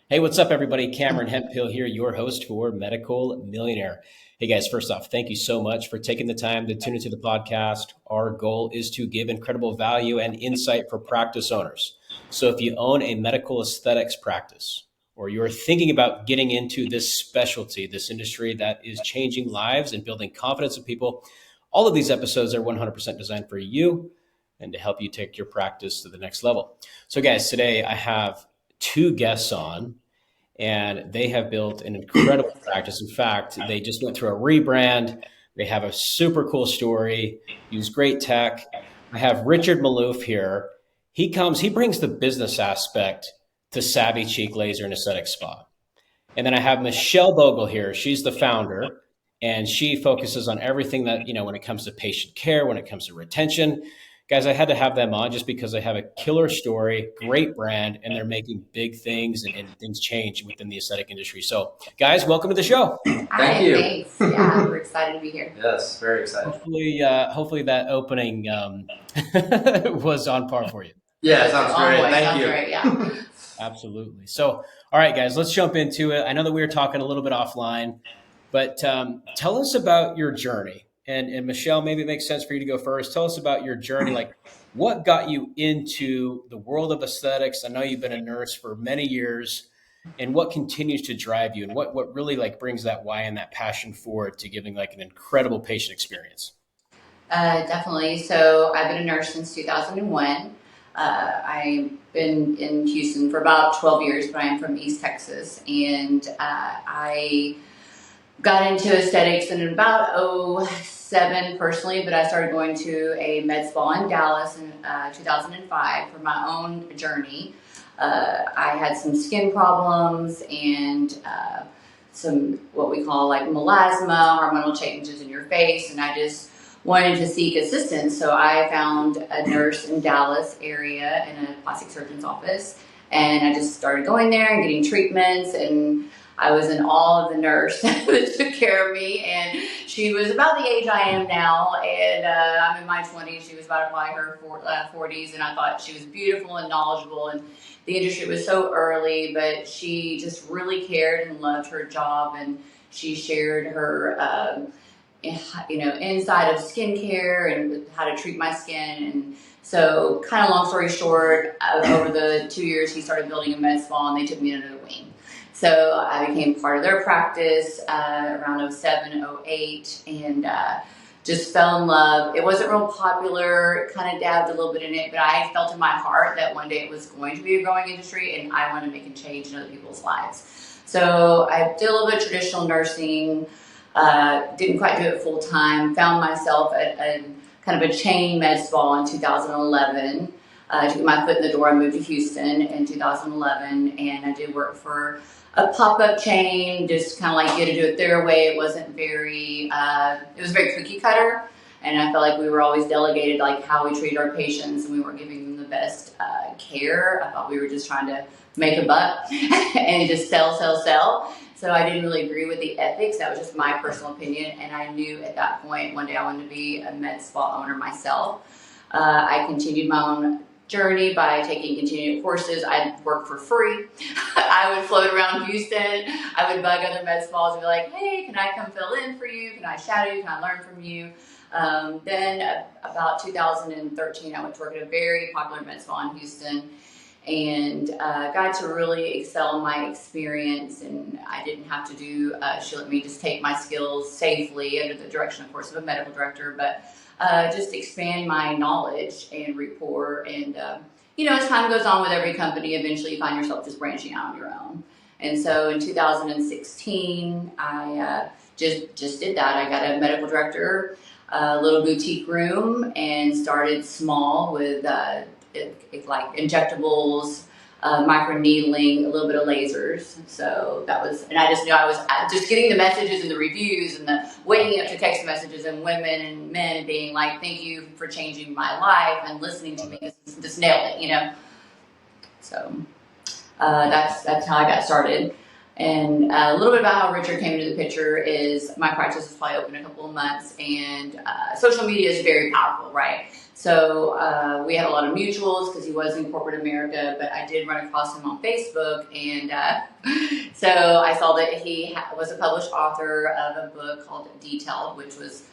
Hey, what's up, everybody? Cameron Hemphill here, your host for Medical Millionaire. Hey, guys, first off, thank you so much for taking the time to tune into the podcast. Our goal is to give incredible value and insight for practice owners. So if you own a medical aesthetics practice, or you're thinking about getting into this specialty, this industry that is changing lives and building confidence in people, all of these episodes are 100% designed for you and to help you take your practice to the next level. So, guys, today I have two guests on, and they have built an incredible practice. In fact, they just went through a rebrand. They have a super cool story, use great tech. I have Richard Maloof here. He brings the business aspect to Savvy Cheek Laser and Aesthetic Spa. And then I have Michelle Bogle here. She's the founder, and she focuses on everything that, when it comes to patient care, when it comes to retention. Guys, I had to have them on just because they have a killer story, great brand, and they're making big things and things change within the aesthetic industry. So, guys, welcome to the show. Thank you. Thanks. Yeah, we're excited to be here. Yes, very excited. Hopefully that opening was on par for you. Yeah, sounds great. Thank you. Great, yeah. Absolutely. So, all right, guys, let's jump into it. I know that we were talking a little bit offline, but tell us about your journey. And Michelle, maybe it makes sense for you to go first. Tell us about your journey. Like, what got you into the world of aesthetics? I know you've been a nurse for many years, and what continues to drive you, and what really brings that why and that passion forward to giving an incredible patient experience? Definitely. So I've been a nurse since 2001. I've been in Houston for about 12 years, but I'm from East Texas, and I got into aesthetics in about 2007 personally, but I started going to a MedSpa in Dallas in 2005 for my own journey. I had some skin problems and some what we call melasma, hormonal changes in your face, and I just wanted to seek assistance. So I found a nurse in Dallas area in a plastic surgeon's office, and I just started going there and getting treatments, and I was in awe of the nurse that took care of me, and she was about the age I am now, and I'm in my 20s. She was about probably her 40s, and I thought she was beautiful and knowledgeable, and the industry was so early, but she just really cared and loved her job, and she shared her inside of skincare and how to treat my skin. And so, kind of long story short, over the 2 years, he started building a med spa, and they took me under the wing. So I became part of their practice around 07, 08, and just fell in love. It wasn't real popular, kind of dabbed a little bit in it, but I felt in my heart that one day it was going to be a growing industry, and I wanted to make a change in other people's lives. So I did a little bit of traditional nursing, didn't quite do it full time, found myself at a kind of a chain med spa in 2011. To get my foot in the door, I moved to Houston in 2011, and I did work for a pop-up chain, just kind of get to do it their way. It wasn't very, it was very cookie cutter, and I felt like we were always delegated how we treated our patients, and we weren't giving them the best care. I thought we were just trying to make a buck and just sell. So I didn't really agree with the ethics. That was just my personal opinion, and I knew at that point one day I wanted to be a med spa owner myself. I continued my own journey by taking continuing courses. I'd work for free. I would float around Houston. I would bug other med spas and be like, hey, can I come fill in for you? Can I shadow you? Can I learn from you? Then about 2013, I went to work at a very popular med spa in Houston, and got to really excel in my experience. And I didn't have to do, she let me just take my skills safely under the direction, of course, of a medical director, but just expand my knowledge and rapport. And, as time goes on with every company, eventually you find yourself just branching out on your own. And so in 2016, I just did that. I got a medical director, a little boutique room, and started small with injectables, microneedling, a little bit of lasers. So that was, and I just knew I was just getting the messages and the reviews and the waking up to text messages and women and men being like, thank you for changing my life and listening to me. Just nailed it, So that's how I got started. And a little bit about how Richard came into the picture is my practice was probably open a couple of months, and social media is very powerful, right? So we had a lot of mutuals because he was in corporate America, but I did run across him on Facebook, and so I saw that he was a published author of a book called Detailed, which was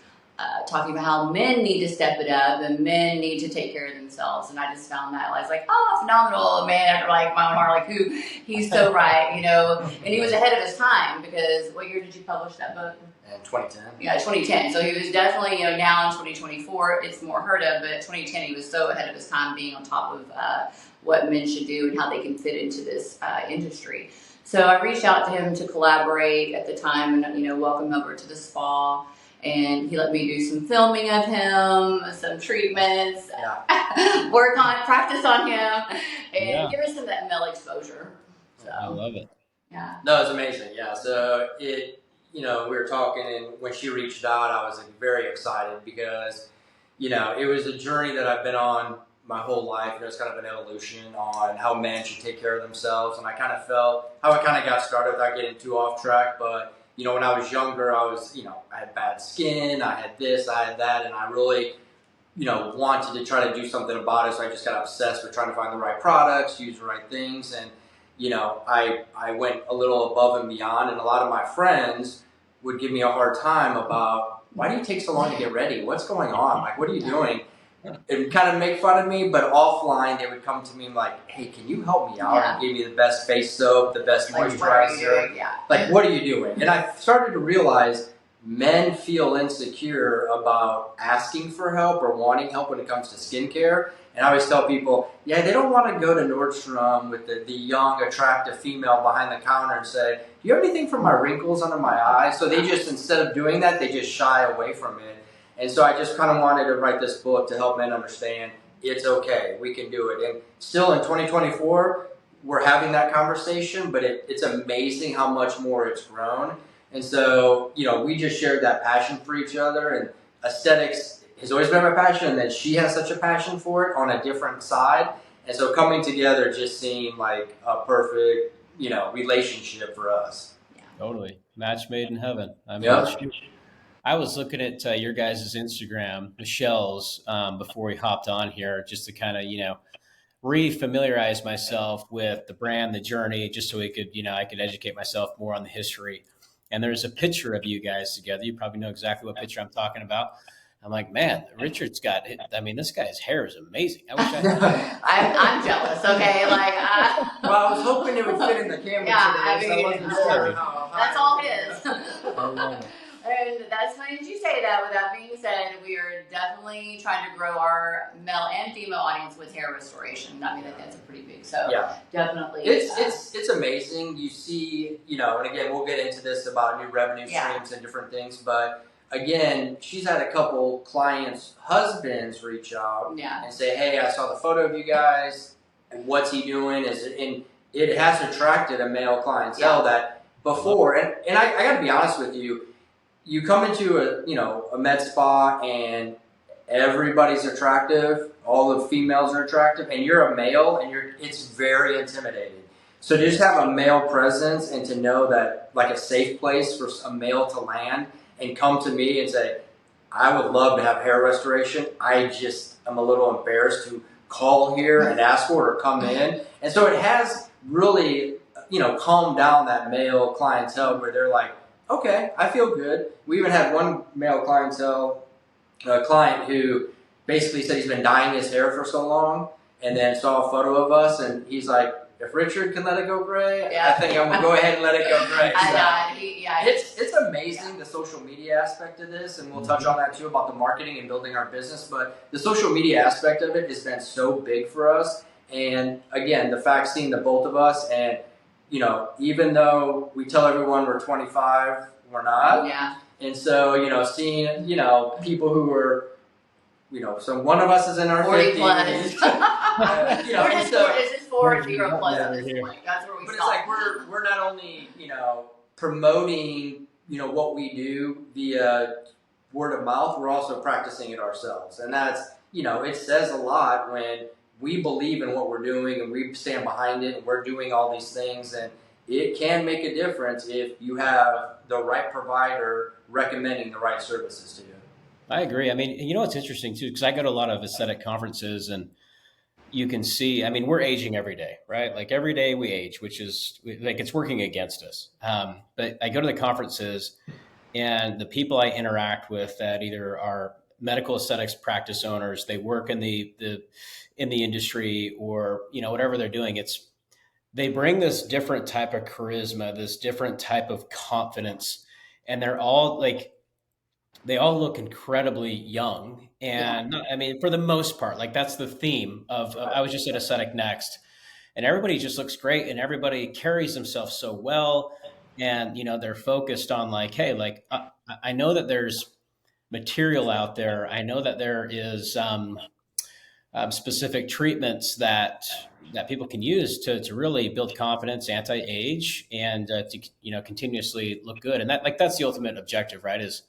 talking about how men need to step it up and men need to take care of themselves. And I just found that I was like, oh, phenomenal, man, after like my own heart, like who, he's so right, you know. And he was ahead of his time because what year did you publish that book? In 2010. Yeah, 2010. So he was definitely, you know, now in 2024, it's more heard of, but 2010, he was so ahead of his time being on top of what men should do and how they can fit into this industry. So I reached out to him to collaborate at the time and, you know, welcome him over to the spa. And he let me do some filming of him, some treatments, practice on him, and give us some of that male exposure. So, I love it. Yeah. No, it's amazing. Yeah. So we were talking, and when she reached out, I was very excited because, you know, it was a journey that I've been on my whole life. It was kind of an evolution on how men should take care of themselves. And I kind of felt how it kind of got started without getting too off track. But, you know, when I was younger, I had bad skin, I had this, I had that, and I really, you know, wanted to try to do something about it. So I just got obsessed with trying to find the right products, use the right things. And, you know, I went a little above and beyond. And a lot of my friends would give me a hard time about, why do you take so long to get ready? What's going on? Like, what are you doing? And kind of make fun of me, but offline they would come to me like, hey, can you help me out? Yeah. And give me the best face soap, the best Like, what are you moisturizer. doing? Yeah. Like, what are you doing? And I started to realize men feel insecure about asking for help or wanting help when it comes to skincare. And I always tell people, yeah, they don't want to go to Nordstrom with the young, attractive female behind the counter and say, do you have anything for my wrinkles under my eyes? So they just, instead of doing that, they just shy away from it. And so I just kind of wanted to write this book to help men understand it's okay, we can do it. And still in 2024, we're having that conversation, but it's amazing how much more it's grown. And so, you know, we just shared that passion for each other, and aesthetics has always been my passion, and then she has such a passion for it on a different side. And so coming together just seemed like a perfect, you know, relationship for us. Yeah. Totally. Match made in heaven. I mean, Yep. I was looking at your guys' Instagram, Michelle's, before we hopped on here, just to kind of, you know, re-familiarize myself with the brand, the journey, just so we could, you know, I could educate myself more on the history. And there's a picture of you guys together. You probably know exactly what picture I'm talking about. I'm like, man, Richard's got it. I mean, this guy's hair is amazing. I wish I had. I'm jealous. Okay, like Well, I was hoping it would fit in the camera Yeah, today, I mean, so I wasn't sure how that's all his. I love it. And that's funny that you say that. With that being said, we are definitely trying to grow our male and female audience with hair restoration. I mean, that's a pretty big. So Yeah. definitely, It's amazing. You see, you know, and again, we'll get into this about new revenue streams and different things, but again, she's had a couple clients' husbands reach out and say, hey, I saw the photo of you guys, and what's he doing? And it has attracted a male clientele that before, and I gotta be honest with you, you come into a med spa and everybody's attractive, all the females are attractive, and you're a male, and it's very intimidating. So to just have a male presence and to know that, like, a safe place for a male to land and come to me and say, I would love to have hair restoration, I just am a little embarrassed to call here and ask for it or come in. And so it has really, you know, calmed down that male clientele where they're like, okay, I feel good. We even had one male client who basically said he's been dyeing his hair for so long, and then saw a photo of us, and he's like, if Richard can let it go gray, I think I'm going to go ahead and let it go gray. It's amazing, the social media aspect of this, and we'll touch on that too about the marketing and building our business, but the social media aspect of it has been so big for us. And again, the fact seeing the both of us, and you know, even though we tell everyone we're 25, we're not. Yeah. And so, you know, seeing, you know, people who are, you know, so one of us is in our 40 50s. plus. You know, This is 40 plus at this point. That's where we but stop. it's like we're not only, you know, promoting, you know, what we do via word of mouth, we're also practicing it ourselves. And that's, you know, it says a lot when we believe in what we're doing and we stand behind it and we're doing all these things, and it can make a difference if you have the right provider recommending the right services to you. I agree. I mean, you know, it's interesting too, because I go to a lot of aesthetic conferences and you can see, I mean, we're aging every day, right? Like every day we age, which is like it's working against us. But I go to the conferences and the people I interact with that either are medical aesthetics practice owners, they work in the industry, or you know whatever they're doing, it's they bring this different type of charisma, this different type of confidence, and they're all like they all look incredibly young. And I mean, for the most part, like that's the theme of I was just at Aesthetic Next, and everybody just looks great, and everybody carries themselves so well. And you know, they're focused on like, hey, like I know that there's material out there. I know that there is specific treatments that people can use to really build confidence, anti-age, and to you know continuously look good. And that like that's the ultimate objective, right? Is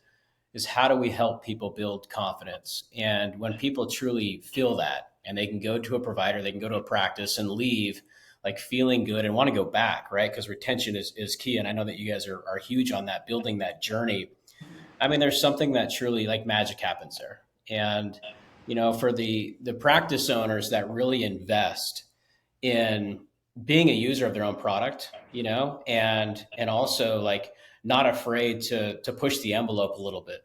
how do we help people build confidence? And when people truly feel that, and they can go to a provider, they can go to a practice and leave like feeling good and want to go back, right? Because retention is key. And I know that you guys are huge on that, building that journey. I mean, there's something that truly like magic happens there. And, you know, for the practice owners that really invest in being a user of their own product, you know, and also like not afraid to push the envelope a little bit.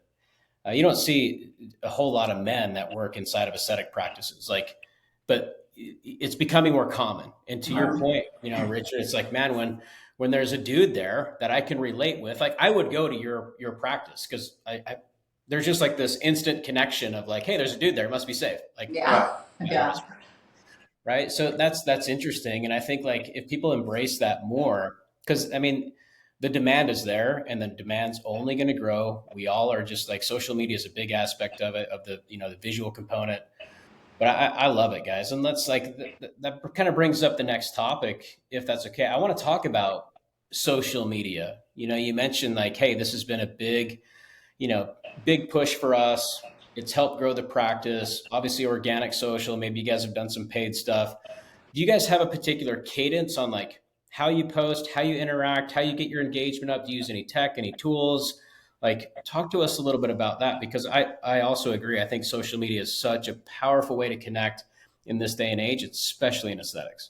You don't see a whole lot of men that work inside of aesthetic practices, like, but it's becoming more common. And to your point, you know, Richard, it's like, man, when there's a dude there that I can relate with, like I would go to your practice because I there's just like this instant connection of like, hey, there's a dude there, it must be safe. Like, Yeah. right. So that's interesting. And I think like if people embrace that more, because I mean, the demand is there and the demand's only going to grow. We all are just like social media is a big aspect of it, of the, you know, the visual component. But I love it, guys. And let's like, that kind of brings up the next topic, if that's okay. I want to talk about social media. You know, you mentioned like, hey, this has been a big, you know, big push for us. It's helped grow the practice. Obviously, organic social. Maybe you guys have done some paid stuff. Do you guys have a particular cadence on like how you post, how you interact, how you get your engagement up? Do you use any tech, any tools? Like, talk to us a little bit about that because I also agree. I think social media is such a powerful way to connect in this day and age, especially in aesthetics.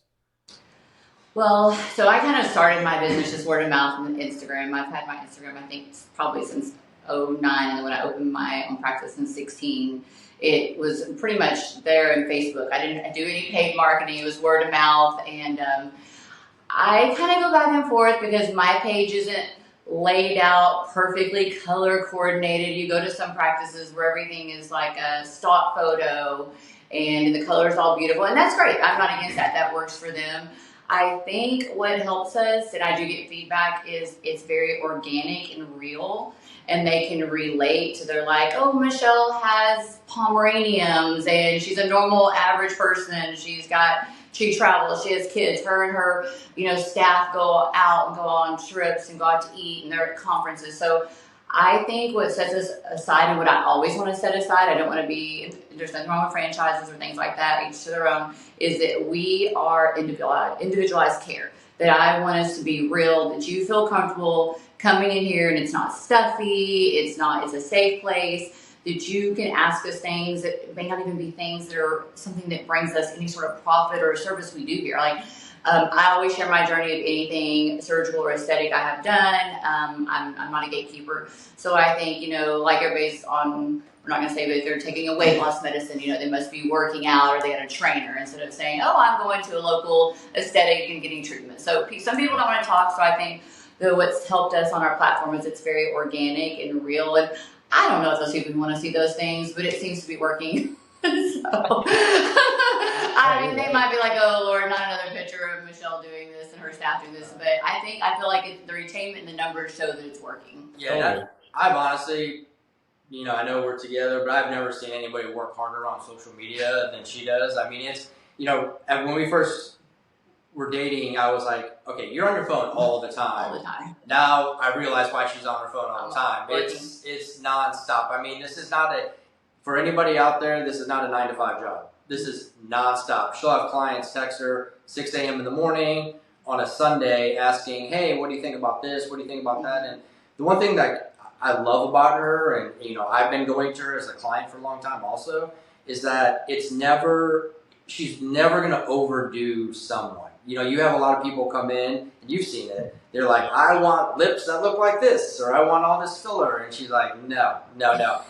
Well, so I kind of started my business just word of mouth and Instagram. I've had my Instagram, I think, probably since '09, and then when I opened my own practice in 16, it was pretty much there in Facebook. I didn't do any paid marketing. It was word of mouth, and I kind of go back and forth because my page isn't laid out perfectly color coordinated. You go to some practices where everything is like a stock photo and the color is all beautiful, and that's great. I'm not against that. That works for them. I think what helps us, and I do get feedback, is it's very organic and real, and they can relate to. They're like, oh, Michelle has Pomeranians, and she's a normal average person. She travels, she has kids. Her and her, staff go out and go on trips and go out to eat, and they're at conferences. So I think what sets us aside, and what I always want to set aside, I don't want to be, there's nothing wrong with franchises or things like that, each to their own, is that we are individualized care. That I want us to be real, that you feel comfortable coming in here and it's not stuffy, it's a safe place, that you can ask us things that may not even be things that are something that brings us any sort of profit or service we do here. Like, I always share my journey of anything surgical or aesthetic I have done. I'm not a gatekeeper. So I think, like everybody's on, we're not going to say, but if they're taking a weight loss medicine, they must be working out or they had a trainer instead of saying, oh, I'm going to a local aesthetic and getting treatment. So some people don't want to talk. So I think what's helped us on our platform is it's very organic and real. And I don't know if those people want to see those things, but it seems to be working. So, I mean, they might be like, oh, Lord, not another picture of Michelle doing this and her staff doing this. But I feel like the retainment and the numbers show that it's working. Yeah, I've honestly, I know we're together, but I've never seen anybody work harder on social media than she does. I mean, it's, when we first were dating, I was like, okay, you're on your phone all the time. All the time. Now I realize why she's on her phone all the time. It's nonstop. I mean, this is not for anybody out there, this is not a 9-to-5 job. This is nonstop. She'll have clients text her 6 a.m. in the morning on a Sunday asking, hey, what do you think about this? What do you think about that? And the one thing that I love about her, and you know, I've been going to her as a client for a long time also, is that she's never going to overdo someone. You know, you have a lot of people come in, and you've seen it. They're like, I want lips that look like this, or I want all this filler. And she's like, no.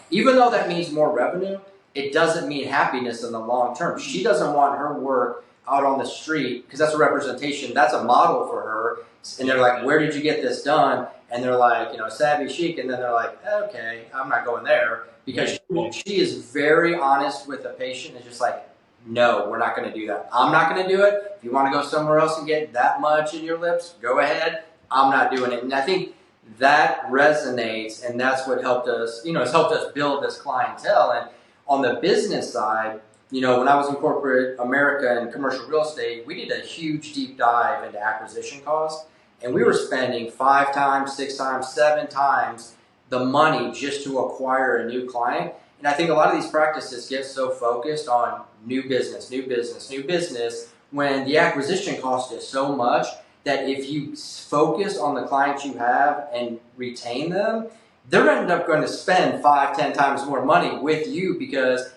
Even though that means more revenue, it doesn't mean happiness in the long term. She doesn't want her work out on the street, because that's a representation. That's a model for her. And they're like, where did you get this done? And they're like, you know, Savvy Chic. And then they're like, okay, I'm not going there. Because she is very honest with the patient. It's just like, no, we're not going to do that. I'm not going to do it. If you want to go somewhere else and get that much in your lips, go ahead. I'm not doing it. And I think that resonates, and that's what helped us, you know, it's helped us build this clientele. And on the business side, you know, when I was in corporate America and commercial real estate, we did a huge deep dive into acquisition costs, and we were spending 5 times, 6 times, 7 times the money just to acquire a new client. And I think a lot of these practices get so focused on new business, when the acquisition cost is so much that if you focus on the clients you have and retain them, they're end up going to spend 5, 10 times more money with you, because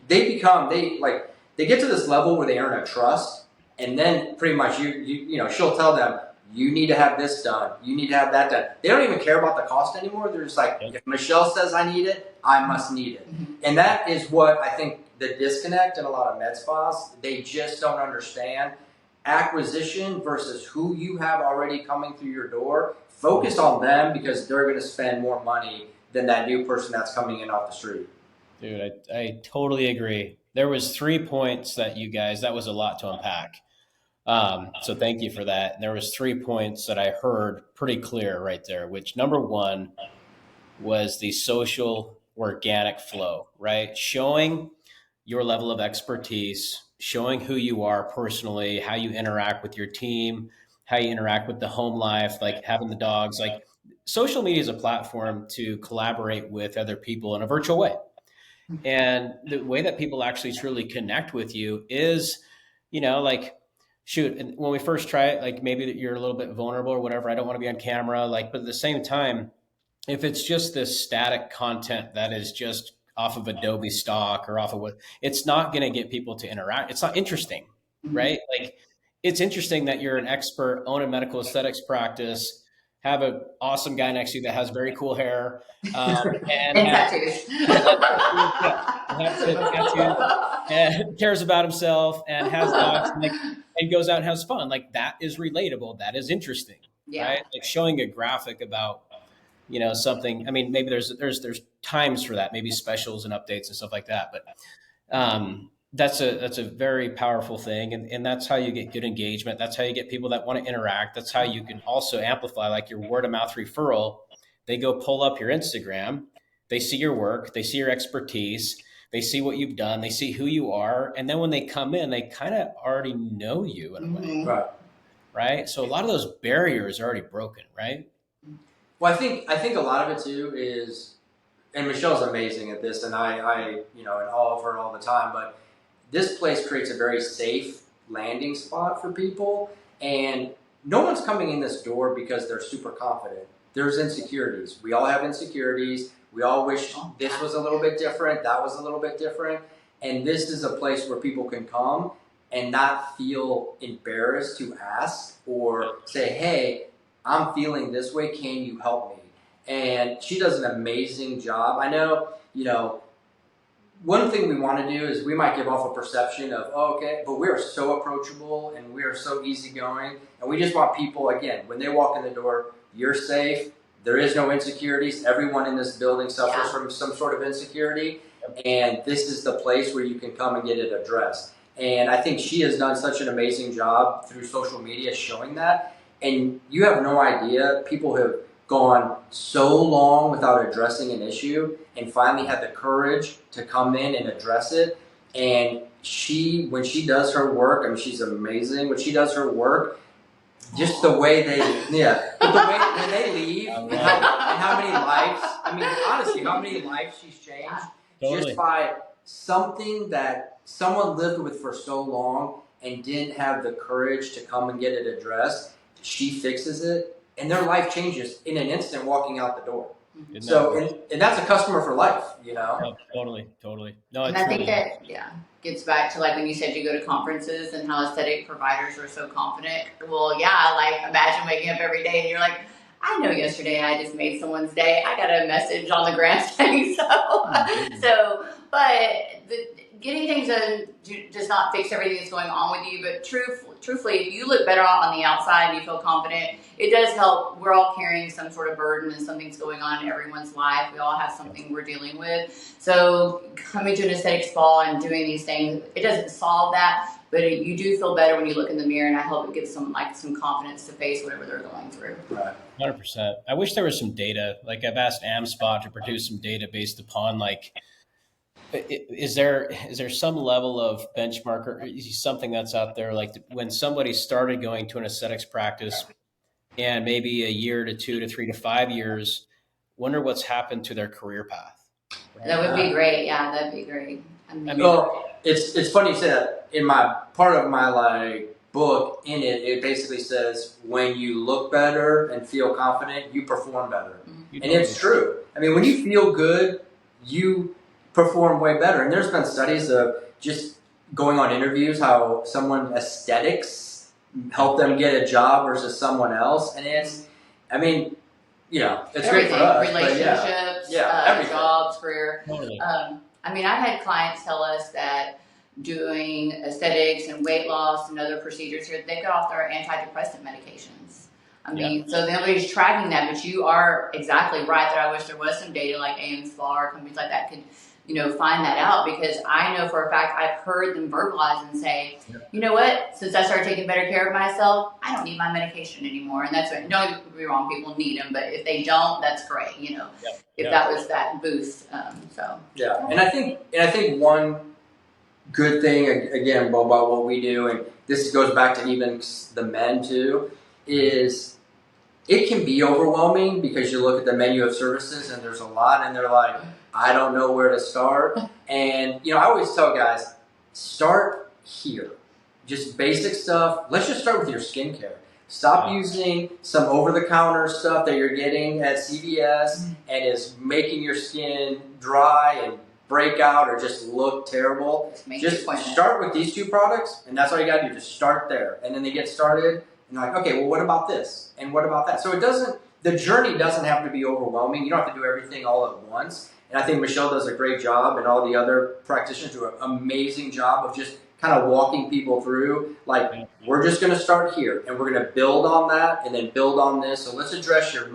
they get to this level where they earn a trust, and then pretty much you know, she'll tell them, you need to have this done, you need to have that done. They don't even care about the cost anymore. They're just like, if Michelle says I need it, I must need it. And that is what I think the disconnect in a lot of med spas, they just don't understand. Acquisition versus who you have already coming through your door. Focus on them, because they're going to spend more money than that new person that's coming in off the street. Dude, I totally agree. There was 3 points that that was a lot to unpack. So thank you for that. And there was 3 points that I heard pretty clear right there, which number 1 was the social organic flow, right? Showing your level of expertise, showing who you are personally, how you interact with your team, how you interact with the home life, like having the dogs. Like, social media is a platform to collaborate with other people in a virtual way. And the way that people actually truly connect with you is, you know, like, shoot, and when we first try it, like, maybe that you're a little bit vulnerable or whatever, I don't want to be on camera, like, but at the same time, if it's just this static content that is just off of Adobe stock or off of what, it's not going to get people to interact. It's not interesting, right? Like, it's interesting that you're an expert, own a medical aesthetics practice, have an awesome guy next to you that has very cool hair, and tattoos. And cares about himself and has dogs, and goes out and has fun. Like, that is relatable. That is interesting, right? Like, showing a graphic about, you know, something. I mean, maybe there's times for that, maybe specials and updates and stuff like that. But that's a very powerful thing, and that's how you get good engagement. That's how you get people that want to interact. That's how you can also amplify, like, your word of mouth referral. They go pull up your Instagram, they see your work, they see your expertise, they see what you've done, they see who you are, and then when they come in, they kind of already know you in a way, right? So a lot of those barriers are already broken, right? Well, I think a lot of it too is, and Michelle's amazing at this, and I you know, in awe of her all the time, but this place creates a very safe landing spot for people, and no one's coming in this door because they're super confident. There's insecurities. We all have insecurities. We all wish this was a little bit different, that was a little bit different, and this is a place where people can come and not feel embarrassed to ask or say, hey, I'm feeling this way, can you help me? And she does an amazing job. I know, you know, one thing we want to do is we might give off a perception of, oh, okay, but we are so approachable and we are so easygoing. And we just want people, again, when they walk in the door, you're safe. There is no insecurities. Everyone in this building suffers from some sort of insecurity. And this is the place where you can come and get it addressed. And I think she has done such an amazing job through social media showing that. And you have no idea, people have gone so long without addressing an issue and finally had the courage to come in and address it. And when she does her work, I mean, she's amazing. When she does her work, just the way the way when they leave, and how many lives, I mean, honestly, how many lives she's changed just by something that someone lived with for so long, and didn't have the courage to come and get it addressed, she fixes it, and their life changes in an instant walking out the door. So, and that's a customer for life, you know? No, totally. No, and I think that, gets back to like when you said you go to conferences and how aesthetic providers are so confident. Well, yeah, like imagine waking up every day and you're like, I know yesterday I just made someone's day. I got a message on the gram saying so. Getting things done does not fix everything that's going on with you. But truthfully, if you look better on the outside and you feel confident, it does help. We're all carrying some sort of burden and something's going on in everyone's life. We all have something we're dealing with. So coming to an aesthetic spa and doing these things, it doesn't solve that. But you do feel better when you look in the mirror, and I hope it gives some confidence to face whatever they're going through. Right. 100%. I wish there was some data. Like I've asked AmSpa to produce some data based upon like, is there some level of benchmark or something that's out there? Like when somebody started going to an aesthetics practice and maybe a year to 2 to 3 to 5 years, wonder what's happened to their career path. Right? That would be great. Yeah, that'd be great. I mean, well, it's funny you say that. In my part of my book, in it basically says when you look better and feel confident, you perform better, and it's true. I mean, when you feel good, you perform way better. And there's been studies of just going on interviews how someone aesthetics help them get a job versus someone else, and it's, I mean, you know, it's everything. Great for us. Relationships, jobs, career. Totally. I mean, I've had clients tell us that doing aesthetics and weight loss and other procedures here, they got off their antidepressant medications. I mean, so nobody's tracking that, but you are exactly right that I wish there was some data like AMSPA or companies like that could, find that out, because I know for a fact I've heard them verbalize and say, you know what, since I started taking better care of myself, I don't need my medication anymore. And that's what, don't get me wrong, people need them, but if they don't, that's great, if that was that boost. Yeah, and I think one good thing, again, about what we do, and this goes back to even the men too, is it can be overwhelming because you look at the menu of services and there's a lot, and they're like, I don't know where to start. And, I always tell guys, start here. Just basic stuff. Let's just start with your skincare. Stop using some over-the-counter stuff that you're getting at CVS and is making your skin dry and break out or just look terrible. Just start with these 2 products, and that's all you got to do. Just start there. And then they get started, and they're like, okay, well, what about this? And what about that? So the journey doesn't have to be overwhelming. You don't have to do everything all at once. And I think Michelle does a great job, and all the other practitioners do an amazing job of just kind of walking people through, like, we're just going to start here, and we're going to build on that, and then build on this. So let's address your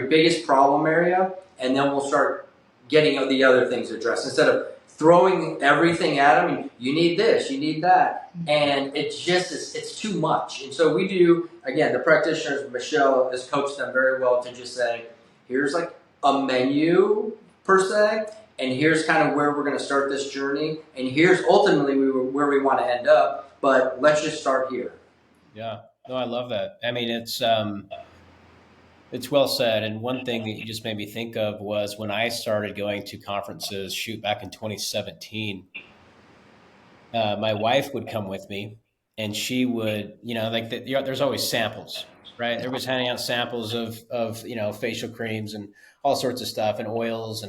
biggest problem area, and then we'll start getting the other things addressed. Instead of throwing everything at them, you need this, you need that, and it's too much. And so we do, again, the practitioners, Michelle has coached them very well to just say, here's like a menu, per se, and here's kind of where we're going to start this journey, and here's ultimately where we want to end up, but let's just start here. Yeah, no, I love that. I mean, it's well said. And one thing that you just made me think of was when I started going to conferences, back in 2017, my wife would come with me, and she would, there's always samples, right? Everybody's handing out samples of facial creams and all sorts of stuff and oils,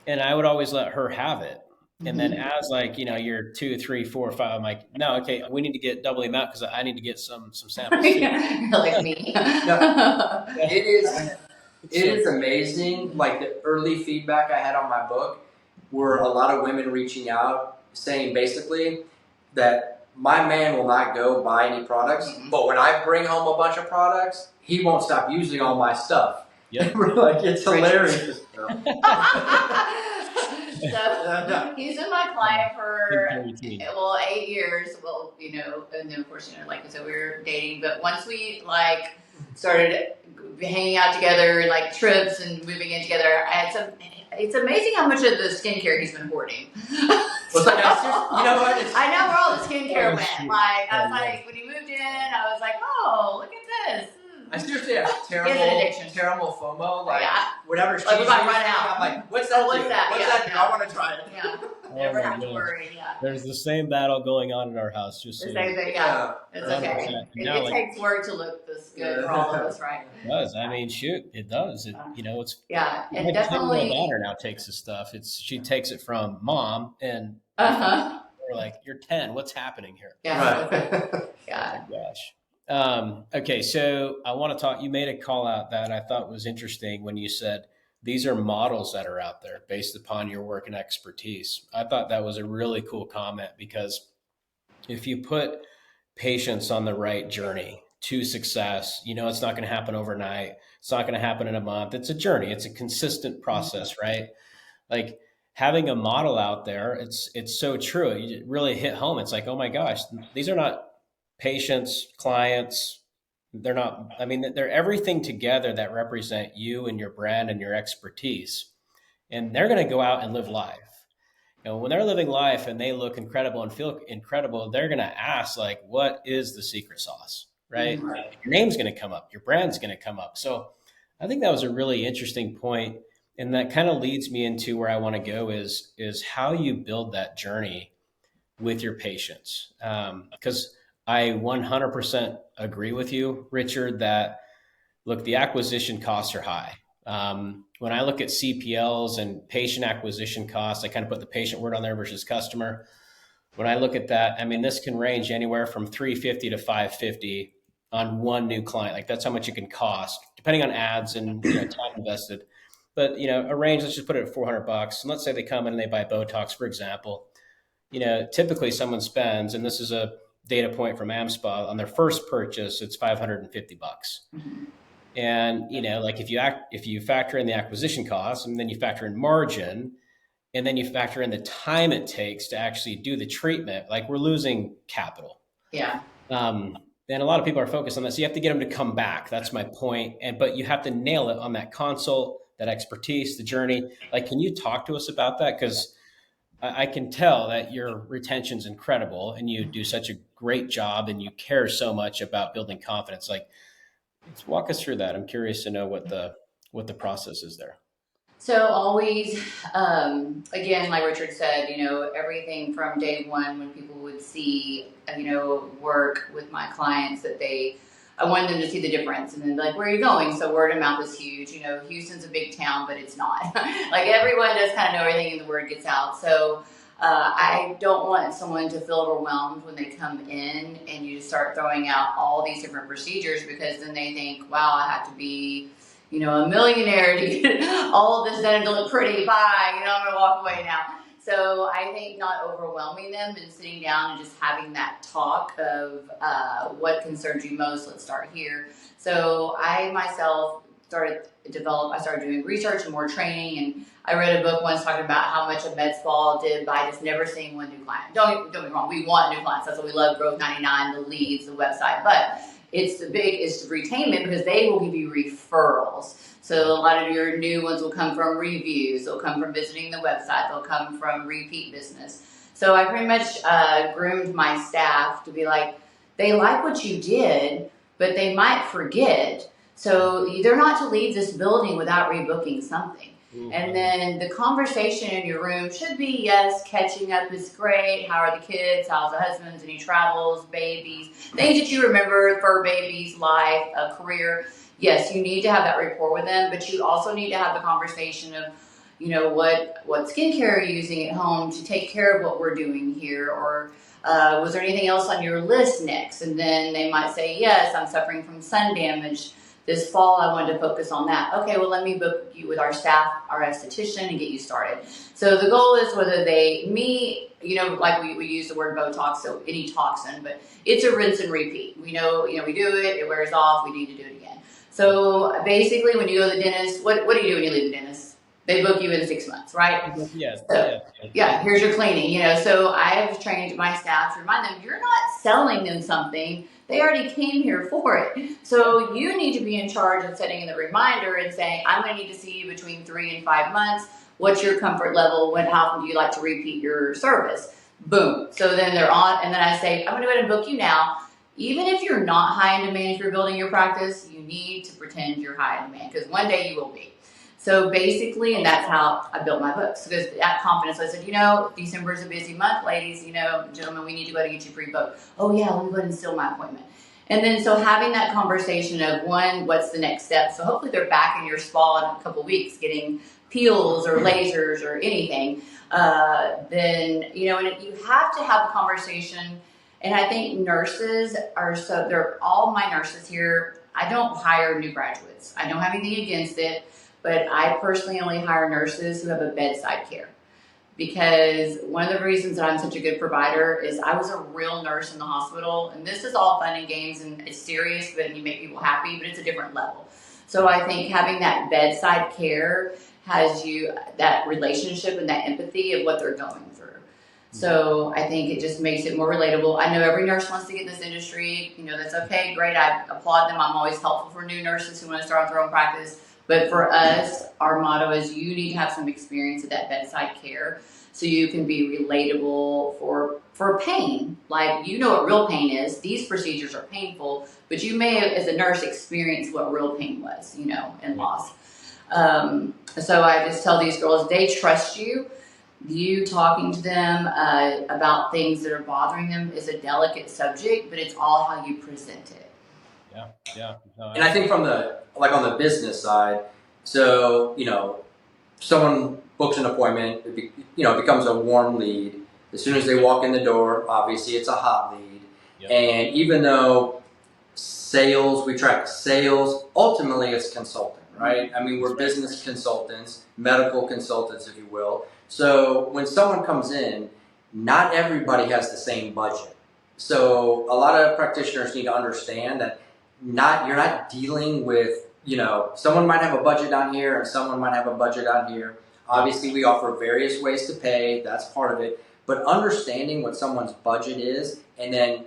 and I would always let her have it. And then as you're 2, 3, 4, 5, I'm like, no, okay, we need to get double the amount because I need to get some samples. Like me. No, it is amazing. Like the early feedback I had on my book were a lot of women reaching out saying basically that my man will not go buy any products, but when I bring home a bunch of products, he won't stop using all my stuff. Yep. We're like, it's hilarious. So he's been my client for 8 years. Well, and then of course, like I said, we were dating. But once we started hanging out together and trips and moving in together, it's amazing how much of the skincare he's been hoarding. Well, you know what? I know where all the skincare went. I was like, when he moved in, I was like, oh, look at this. I seriously have terrible FOMO. Whenever she's we might run out. I'm like, what's that? What's that? What's that? I want to try it. Yeah. never my have to gosh. worry. Yeah. There's the same battle going on in our house. Just so The you know. same thing, yeah. It's 100%. okay. Now, It like, takes work to look this good for all of us, right? it does. I mean, shoot, it does. It's Yeah, my and 10-year-old definitely. daughter now takes the stuff. She takes it from mom, and we find Uh-huh. we're like, "You're 10. What's happening here?" Yeah. Right. Oh Yeah. my gosh. Okay, so I want to talk. You made a call out that I thought was interesting when you said these are models that are out there based upon your work and expertise. I thought that was a really cool comment because if you put patients on the right journey to success, it's not going to happen overnight. It's not going to happen in a month. It's a journey. It's a consistent process, right? Like having a model out there, it's so true. You really hit home. It's like, oh my gosh, these are not patients, clients. They're not, I mean, they're everything together that represent you and your brand and your expertise. And they're going to go out and live life. When they're living life and they look incredible and feel incredible, they're going to ask, like, what is the secret sauce, right? Mhm. Your name's going to come up, your brand's going to come up. So I think that was a really interesting point, and that kind of leads me into where I want to go is how you build that journey with your patients. Because I 100% agree with you, Richard, that look, the acquisition costs are high. When I look at CPLs and patient acquisition costs, I kind of put the patient word on there versus customer. When I look at that, I mean, this can range anywhere from 350 to 550 on one new client. Like that's how much it can cost, depending on ads and time invested. But a range. Let's just put it at $400. And let's say they come in and they buy Botox, for example. Typically someone spends, and this is a data point from AmSpa, on their first purchase, it's $550. Mhm. And like if you factor in the acquisition costs, and then you factor in margin, and then you factor in the time it takes to actually do the treatment, like we're losing capital. Yeah. And a lot of people are focused on this. You have to get them to come back. That's my point. But you have to nail it on that consult, that expertise, the journey. Like, can you talk to us about that? Because I can tell that your retention's incredible, and you do such a great job, and you care so much about building confidence. Like, let's walk us through that. I'm curious to know what the process is there. So always, again, like Richard said, everything from day one when people would see, work with my clients I wanted them to see the difference and then like, where are you going? So word of mouth is huge. Houston's a big town, but it's not. Like everyone does kind of know everything and the word gets out. So I don't want someone to feel overwhelmed when they come in and you just start throwing out all these different procedures because then they think, wow, I have to be a millionaire to get all of this done and to look pretty. Bye. I'm going to walk away now. So I think not overwhelming them and sitting down and just having that talk of what concerns you most. Let's start here. So I myself started doing research and more training, and I read a book once talking about how much a MedSpa did by just never seeing one new client. Don't get me wrong, we want new clients. That's what we love, Growth 99, the leads, the website. But it's the retainment because they will give you referrals. So a lot of your new ones will come from reviews. They'll come from visiting the website. They'll come from repeat business. So I pretty much groomed my staff to be like, they like what you did, but they might forget. So they're not to leave this building without rebooking something. Mm-hmm. And then the conversation in your room should be, yes, catching up is great. How are the kids? How's the husband? Any travels, babies, things that you remember, fur babies, life, a career. Yes, you need to have that rapport with them, but you also need to have the conversation of, what skincare are you using at home to take care of what we're doing here? Or was there anything else on your list next? And then they might say, yes, I'm suffering from sun damage. This fall, I wanted to focus on that. Okay, well, let me book you with our staff, our esthetician, and get you started. So the goal is whether they meet, like we use the word Botox, so any toxin, but it's a rinse and repeat. We know, we do it, it wears off, we need to do it again. So basically, when you go to the dentist, what do you do when you leave the dentist? They book you in 6 months, right? Yes. So, yeah, here's your cleaning. So I have trained my staff to remind them, you're not selling them something. They already came here for it. So you need to be in charge of setting in the reminder and saying, I'm going to need to see you between 3 and 5 months. What's your comfort level? How often do you like to repeat your service? Boom. So then they're on, and then I say, I'm going to go ahead and book you now. Even if you're not high in demand, if you're building your practice, you need to pretend you're high in demand because one day you will be. So basically, and that's how I built my books. Because that confidence, I said, December is a busy month, ladies, gentlemen, we need to go ahead and get you pre-booked. Oh yeah, let me go ahead and steal my appointment. And then so having that conversation of one, what's the next step? So hopefully they're back in your spa in a couple of weeks getting peels or lasers or anything. Then, and you have to have a conversation. And I think nurses they're all my nurses here. I don't hire new graduates. I don't have anything against it, but I personally only hire nurses who have a bedside care. Because one of the reasons that I'm such a good provider is I was a real nurse in the hospital, and this is all fun and games and it's serious, but you make people happy, but it's a different level. So I think having that bedside care has you that relationship and that empathy of what they're going through. So I think it just makes it more relatable. I know every nurse wants to get in this industry. That's okay, great. I applaud them. I'm always helpful for new nurses who want to start their own practice. But for us, our motto is you need to have some experience at that bedside care so you can be relatable for pain. Like, what real pain is. These procedures are painful, but you may have, as a nurse, experienced what real pain was, and loss. So I just tell these girls, they trust you. You talking to them about things that are bothering them is a delicate subject, but it's all how you present it. Yeah. No, and I think from on the business side, so, someone books an appointment, it becomes a warm lead. As soon as they walk in the door, obviously it's a hot lead. Yep. And even though we track sales, ultimately it's consulting, right? I mean, we're business consultants, medical consultants, if you will. So when someone comes in, not everybody has the same budget. So a lot of practitioners need to understand that you're not dealing with, someone might have a budget on here and someone might have a budget on here. Obviously, we offer various ways to pay. That's part of it. But understanding what someone's budget is and then,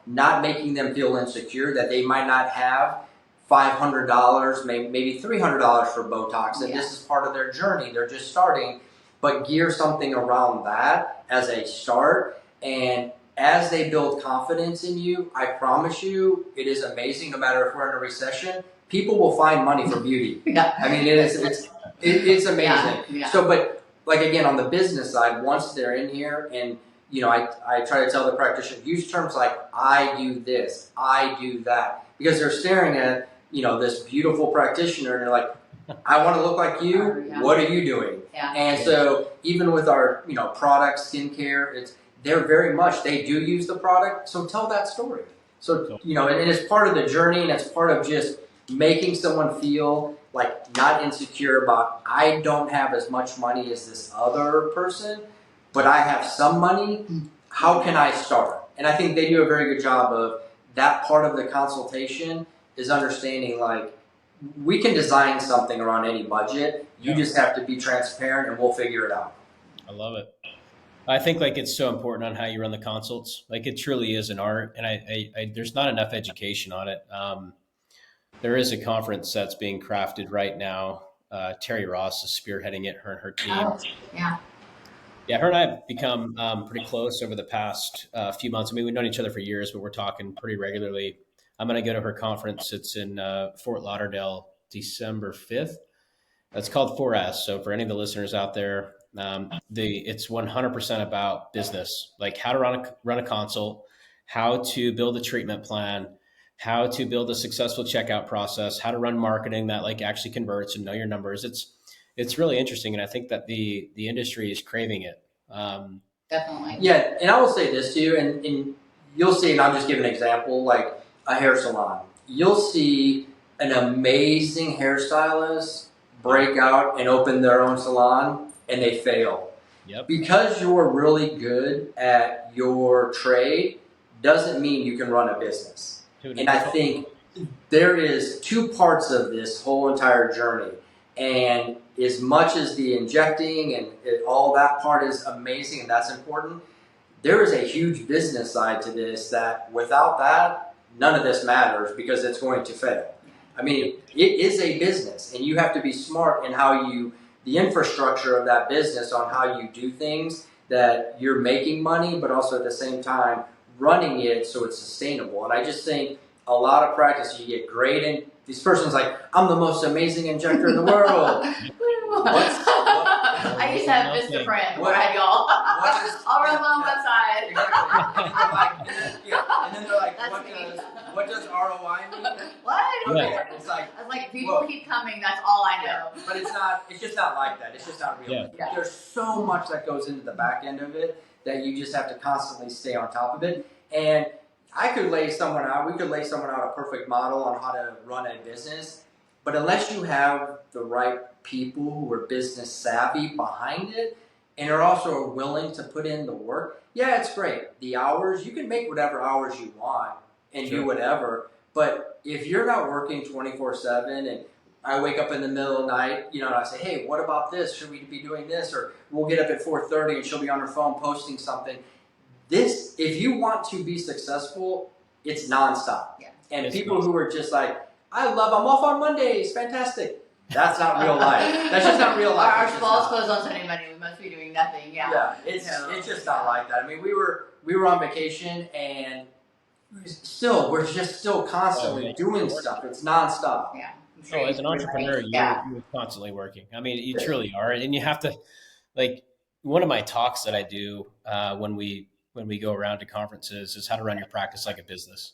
not making them feel insecure that they might not have $500, maybe $300 for Botox. And this is part of their journey. They're just starting. But gear something around that as a start. And as they build confidence in you, I promise you, it is amazing. No matter if we're in a recession, people will find money for beauty. I mean, it's amazing. Yeah. So, but again, on the business side, once they're in here and, I try to tell the practitioner, use terms like, I do this, I do that. Because they're staring at, this beautiful practitioner and they're like, I want to look like you. Yeah. What are you doing? Yeah. And so even with our, products, skincare, they're very much, they do use the product. So tell that story. So, and it's part of the journey and it's part of just making someone feel like not insecure about, I don't have as much money as this other person, but I have some money. How can I start? And I think they do a very good job of that part of the consultation is understanding we can design something around any budget. You just have to be transparent and we'll figure it out. I love it. I think it's so important on how you run the consults. It truly is an art, and I there's not enough education on it. There is a conference that's being crafted right now. Terry Ross is spearheading it, her and her team. Oh, yeah. Yeah, her and I have become pretty close over the past few months. I mean, we've known each other for years, but we're talking pretty regularly. I'm going to go to her conference. It's in Fort Lauderdale, December 5th. It's called 4S. So for any of the listeners out there, it's 100% about business, how to run a consult, how to build a treatment plan, how to build a successful checkout process, how to run marketing that actually converts and know your numbers. It's really interesting. And I think that the industry is craving it. Definitely. Yeah. And I will say this to you, and you'll see, and I'll just give an example, a hair salon. You'll see an amazing hairstylist break out and open their own salon and they fail. Yep. Because you're really good at your trade doesn't mean you can run a business. And I think there is two parts of this whole entire journey. And as much as the injecting and all that part is amazing and that's important, there is a huge business side to this that without that, none of this matters because it's going to fail. I mean, it is a business and you have to be smart in how the infrastructure of that business on how you do things that you're making money, but also at the same time running it so it's sustainable. And I just think a lot of practice. You get great, and this person's like, I'm the most amazing injector in the world. I used to have Vistaprint before I had y'all. I'll run my own website. Exactly. And then they're like, what does ROI mean? What? Okay. Yeah. It's like, I was like, people keep coming, that's all I know. But it's just not like that. It's just not real. Yeah. There's so much that goes into the back end of it that you just have to constantly stay on top of it. And we could lay someone out a perfect model on how to run a business, but unless you have the right people who are business savvy behind it and are also willing to put in the work, it's great. The hours, you can make whatever hours you want and do whatever, but if you're not working 24/7 and I wake up in the middle of the night, and I say, hey, what about this? Should we be doing this? Or we'll get up at 4:30 and she'll be on her phone posting something. If you want to be successful, it's nonstop. Yeah. And people who are just like, I'm off on Mondays, fantastic. That's not real life. That's just not real life. Our spas closed on Sunday, Monday. We must be doing nothing. Yeah. It's just not like that. I mean, we were on vacation and we're just still constantly doing stuff. It's nonstop. Yeah. Oh, as an entrepreneur, you're constantly working. I mean, you truly are, and you have to, like, one of my talks that I do when we go around to conferences is how to run your practice like a business.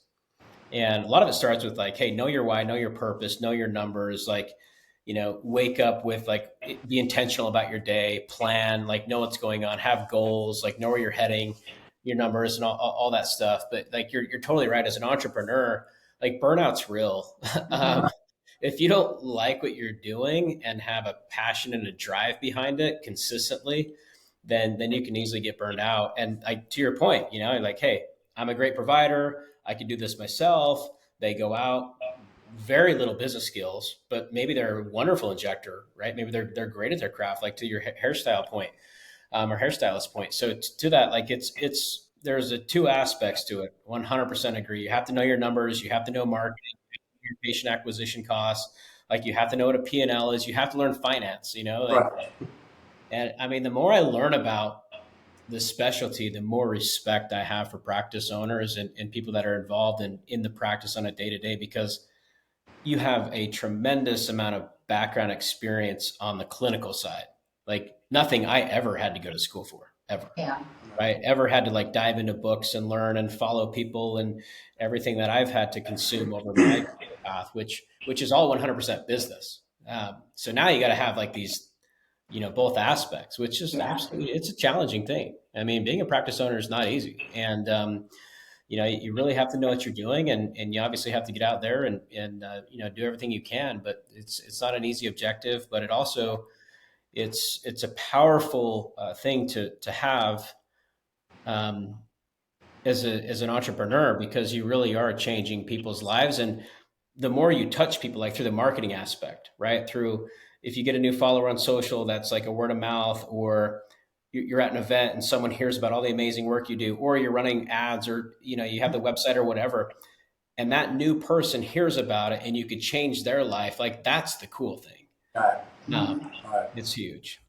And a lot of it starts with like, hey, know your why, know your purpose, know your numbers, like, wake up with like, be intentional about your day, plan, like know what's going on, have goals, like know where you're heading, your numbers and all that stuff. But like, you're totally right. As an entrepreneur, like burnout's real. If you don't like what you're doing and have a passion and a drive behind it consistently, then you can easily get burned out. And to your point, like, hey, I'm a great provider. I can do this myself. They go out, very little business skills, but maybe they're a wonderful injector, right? Maybe they're great at their craft, like to your hairstyle point, or hairstylist point. So to that, like there's two aspects to it. 100% agree. You have to know your numbers. You have to know marketing, your patient acquisition costs. Like you have to know what a P&L is. You have to learn finance, Right. And I mean, the more I learn about the specialty, the more respect I have for practice owners and people that are involved in the practice on a day-to-day, because you have a tremendous amount of background experience on the clinical side. Like nothing I ever had to go to school for, ever. Yeah. Right? Ever had to like dive into books and learn and follow people and everything that I've had to consume over my path, which is all 100% business. So now you got to have like these, both aspects, which is absolutely, it's a challenging thing. I mean, being a practice owner is not easy. And, you really have to know what you're doing and you obviously have to get out there and do everything you can, but it's not an easy objective, but it's a powerful thing to have as an entrepreneur, because you really are changing people's lives. And the more you touch people, like through the marketing aspect, right? Through, if you get a new follower on social, that's like a word of mouth, or you're at an event and someone hears about all the amazing work you do, or you're running ads, or, you have the website or whatever, and that new person hears about it and you could change their life. Like that's the cool thing. All right. It's huge.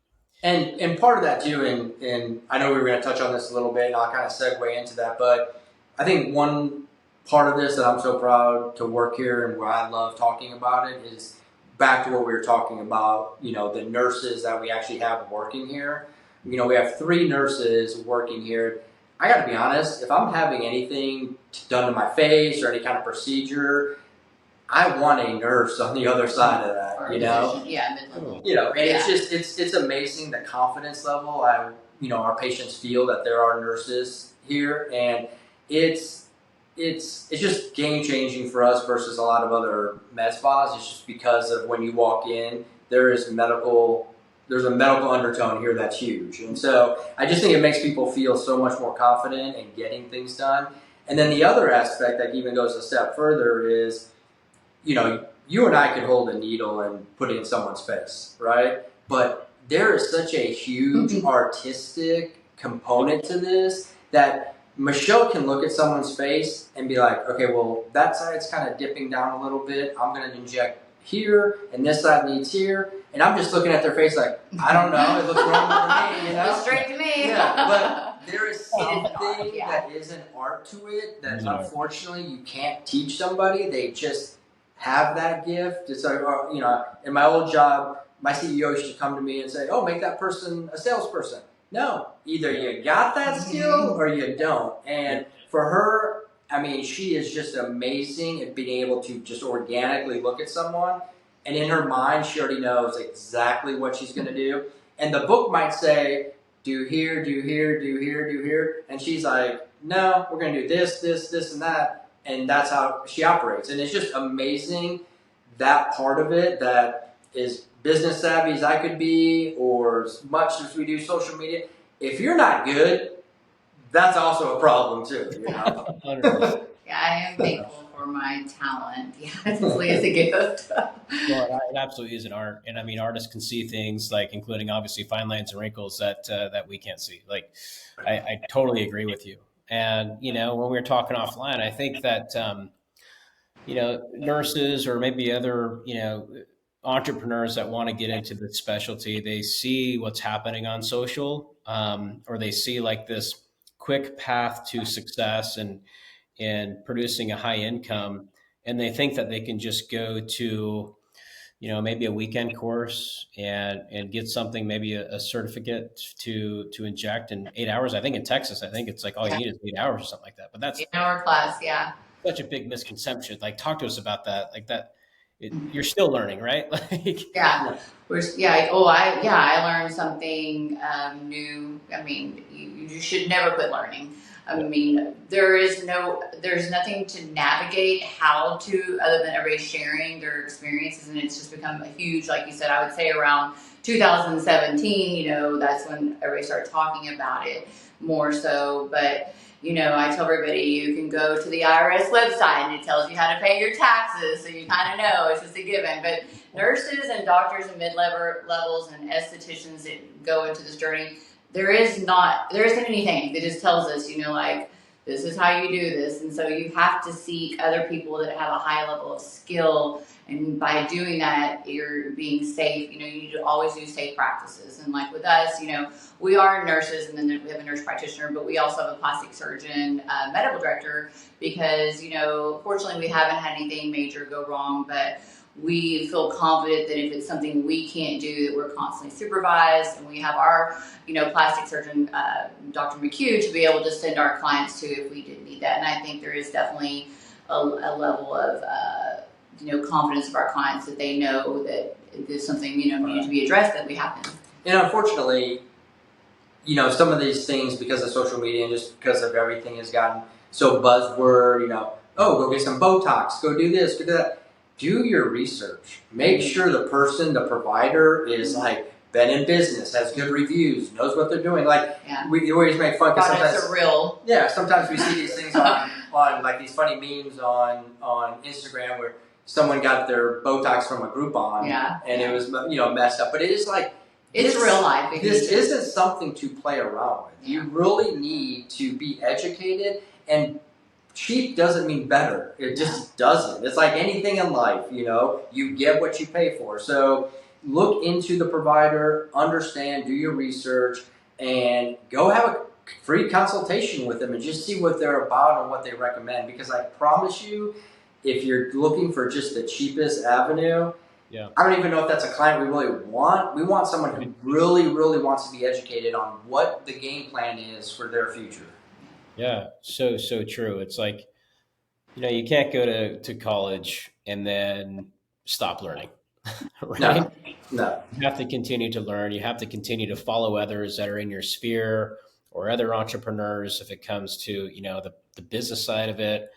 And part of that too, and I know we were going to touch on this a little bit, and I'll kind of segue into that, but I think one part of this that I'm so proud to work here and where I love talking about it is back to what we were talking about, the nurses that we actually have working here. We have 3 nurses working here. I got to be honest, if I'm having anything done to my face or any kind of procedure, I want a nurse on the other side of that, Yeah. And it's amazing the confidence level our patients feel that there are nurses here, and it's just game changing for us versus a lot of other med spas. It's just because of when you walk in, there's a medical undertone here that's huge. And so I just think it makes people feel so much more confident in getting things done. And then the other aspect that even goes a step further is, you and I could hold a needle and put it in someone's face, right? But there is such a huge artistic component to this that Michelle can look at someone's face and be like, okay, well, that side's kind of dipping down a little bit. I'm going to inject here, and this side needs here. And I'm just looking at their face like, I don't know, it looks normal to me, Looks straight to me. Yeah, but there is something that is an art to it that unfortunately you can't teach somebody. They just have that gift. It's like, you know, in my old job, my CEO used to come to me and say, "Oh, make that person a salesperson." No, either you got that skill or you don't. And for her, I mean, she is just amazing at being able to just organically look at someone, and in her mind, she already knows exactly what she's going to do. And the book might say, "Do here, do here, do here, do here," and she's like, "No, we're going to do this, this, this, and that." And that's how she operates. And it's just amazing, that part of it, that is business savvy as I could be, or as much as we do social media. If you're not good, that's also a problem too, you know? Yeah, I am thankful for my talent. Yeah, it really is a gift. Well, it absolutely is an art. And I mean, artists can see things like, including obviously fine lines and wrinkles that we can't see. Like, I totally agree with you. And, you know, when we were talking offline, I think that, you know, nurses or maybe other, you know, entrepreneurs that want to get into the specialty, they see what's happening on social, or they see like this quick path to success and producing a high income. And they think that they can just go to, you know, maybe a weekend course and get something, maybe a certificate to inject in 8 hours. I think in Texas, I think it's like all you need is 8 hours or something like that. But that's 8-hour class, yeah. Such a big misconception. Like, talk to us about that. Like that, you're still learning, right? Like, yeah, I learned something new. I mean, you should never quit learning. I mean, there's nothing to navigate how to, other than everybody sharing their experiences, and it's just become a huge, like you said, I would say around 2017, you know, that's when everybody started talking about it more so. But, you know, I tell everybody you can go to the IRS website and it tells you how to pay your taxes, so you kind of know, it's just a given. But nurses and doctors and mid-levels and estheticians that go into this journey, there isn't anything that just tells us, you know, like, this is how you do this. And so you have to seek other people that have a high level of skill. And by doing that, you're being safe. You know, you need to always do safe practices. And like with us, you know, we are nurses, and then we have a nurse practitioner, but we also have a plastic surgeon, medical director, because, you know, fortunately we haven't had anything major go wrong, but we feel confident that if it's something we can't do, that we're constantly supervised, and we have our, you know, plastic surgeon, Dr. McHugh, to be able to send our clients to if we did need that. And I think there is definitely a level of, you know, confidence of our clients that they know that there's something, you know, needed to be addressed, that we have to. And unfortunately, you know, some of these things, because of social media and just because of everything, has gotten so buzzword, you know, oh, go get some Botox, go do this, go do that. Do your research. Make sure the person, the provider, is like been in business, has good reviews, knows what they're doing. Like, we always make fun because sometimes are real. Yeah, sometimes we see these things on like these funny memes on Instagram where someone got their Botox from a Groupon, and it was, you know, messed up. But it is like, it's real life. This isn't something to play around with. You really need to be educated, and cheap doesn't mean better. It just doesn't. It's like anything in life, you know, you get what you pay for. So look into the provider, understand, do your research, and go have a free consultation with them and just see what they're about and what they recommend. Because I promise you, if you're looking for just the cheapest avenue, I don't even know if that's a client we really want. We want someone who really, really wants to be educated on what the game plan is for their future. Yeah, so true. It's like, you know, you can't go to college and then stop learning, right? No. You have to continue to learn. You have to continue to follow others that are in your sphere or other entrepreneurs if it comes to, you know, the business side of it,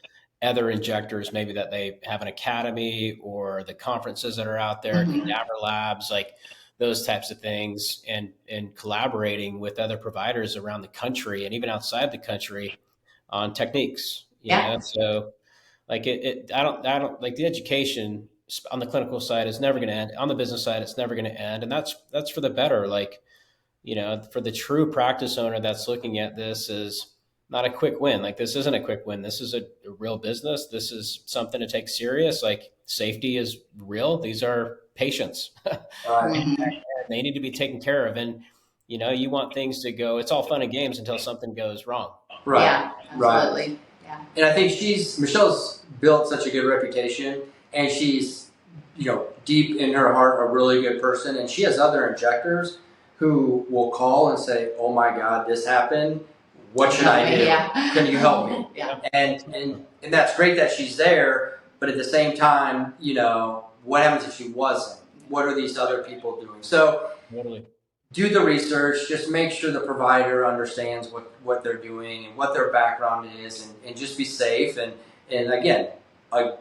other injectors, maybe that they have an academy, or the conferences that are out there, cadaver labs, like those types of things, and collaborating with other providers around the country and even outside the country on techniques. You know? So like I don't like, the education on the clinical side is never going to end. On the business side, it's never going to end. And that's for the better. Like, you know, for the true practice owner that's looking at this is not a quick win. Like, this isn't a quick win. This is a real business. This is something to take serious. Like, safety is real. These are patients. And they need to be taken care of. And You want things to go, it's all fun and games until something goes wrong. Right. Yeah, absolutely. Right. Yeah. And I think Michelle's built such a good reputation, and she's, deep in her heart, a really good person. And she has other injectors who will call and say, "Oh my God, this happened. What should I do? Yeah. Can you help me?" Yeah. And that's great that she's there, but at the same time, what happens if she wasn't? What are these other people doing? So Totally. Do the research, just make sure the provider understands what they're doing and what their background is, and just be safe. And again,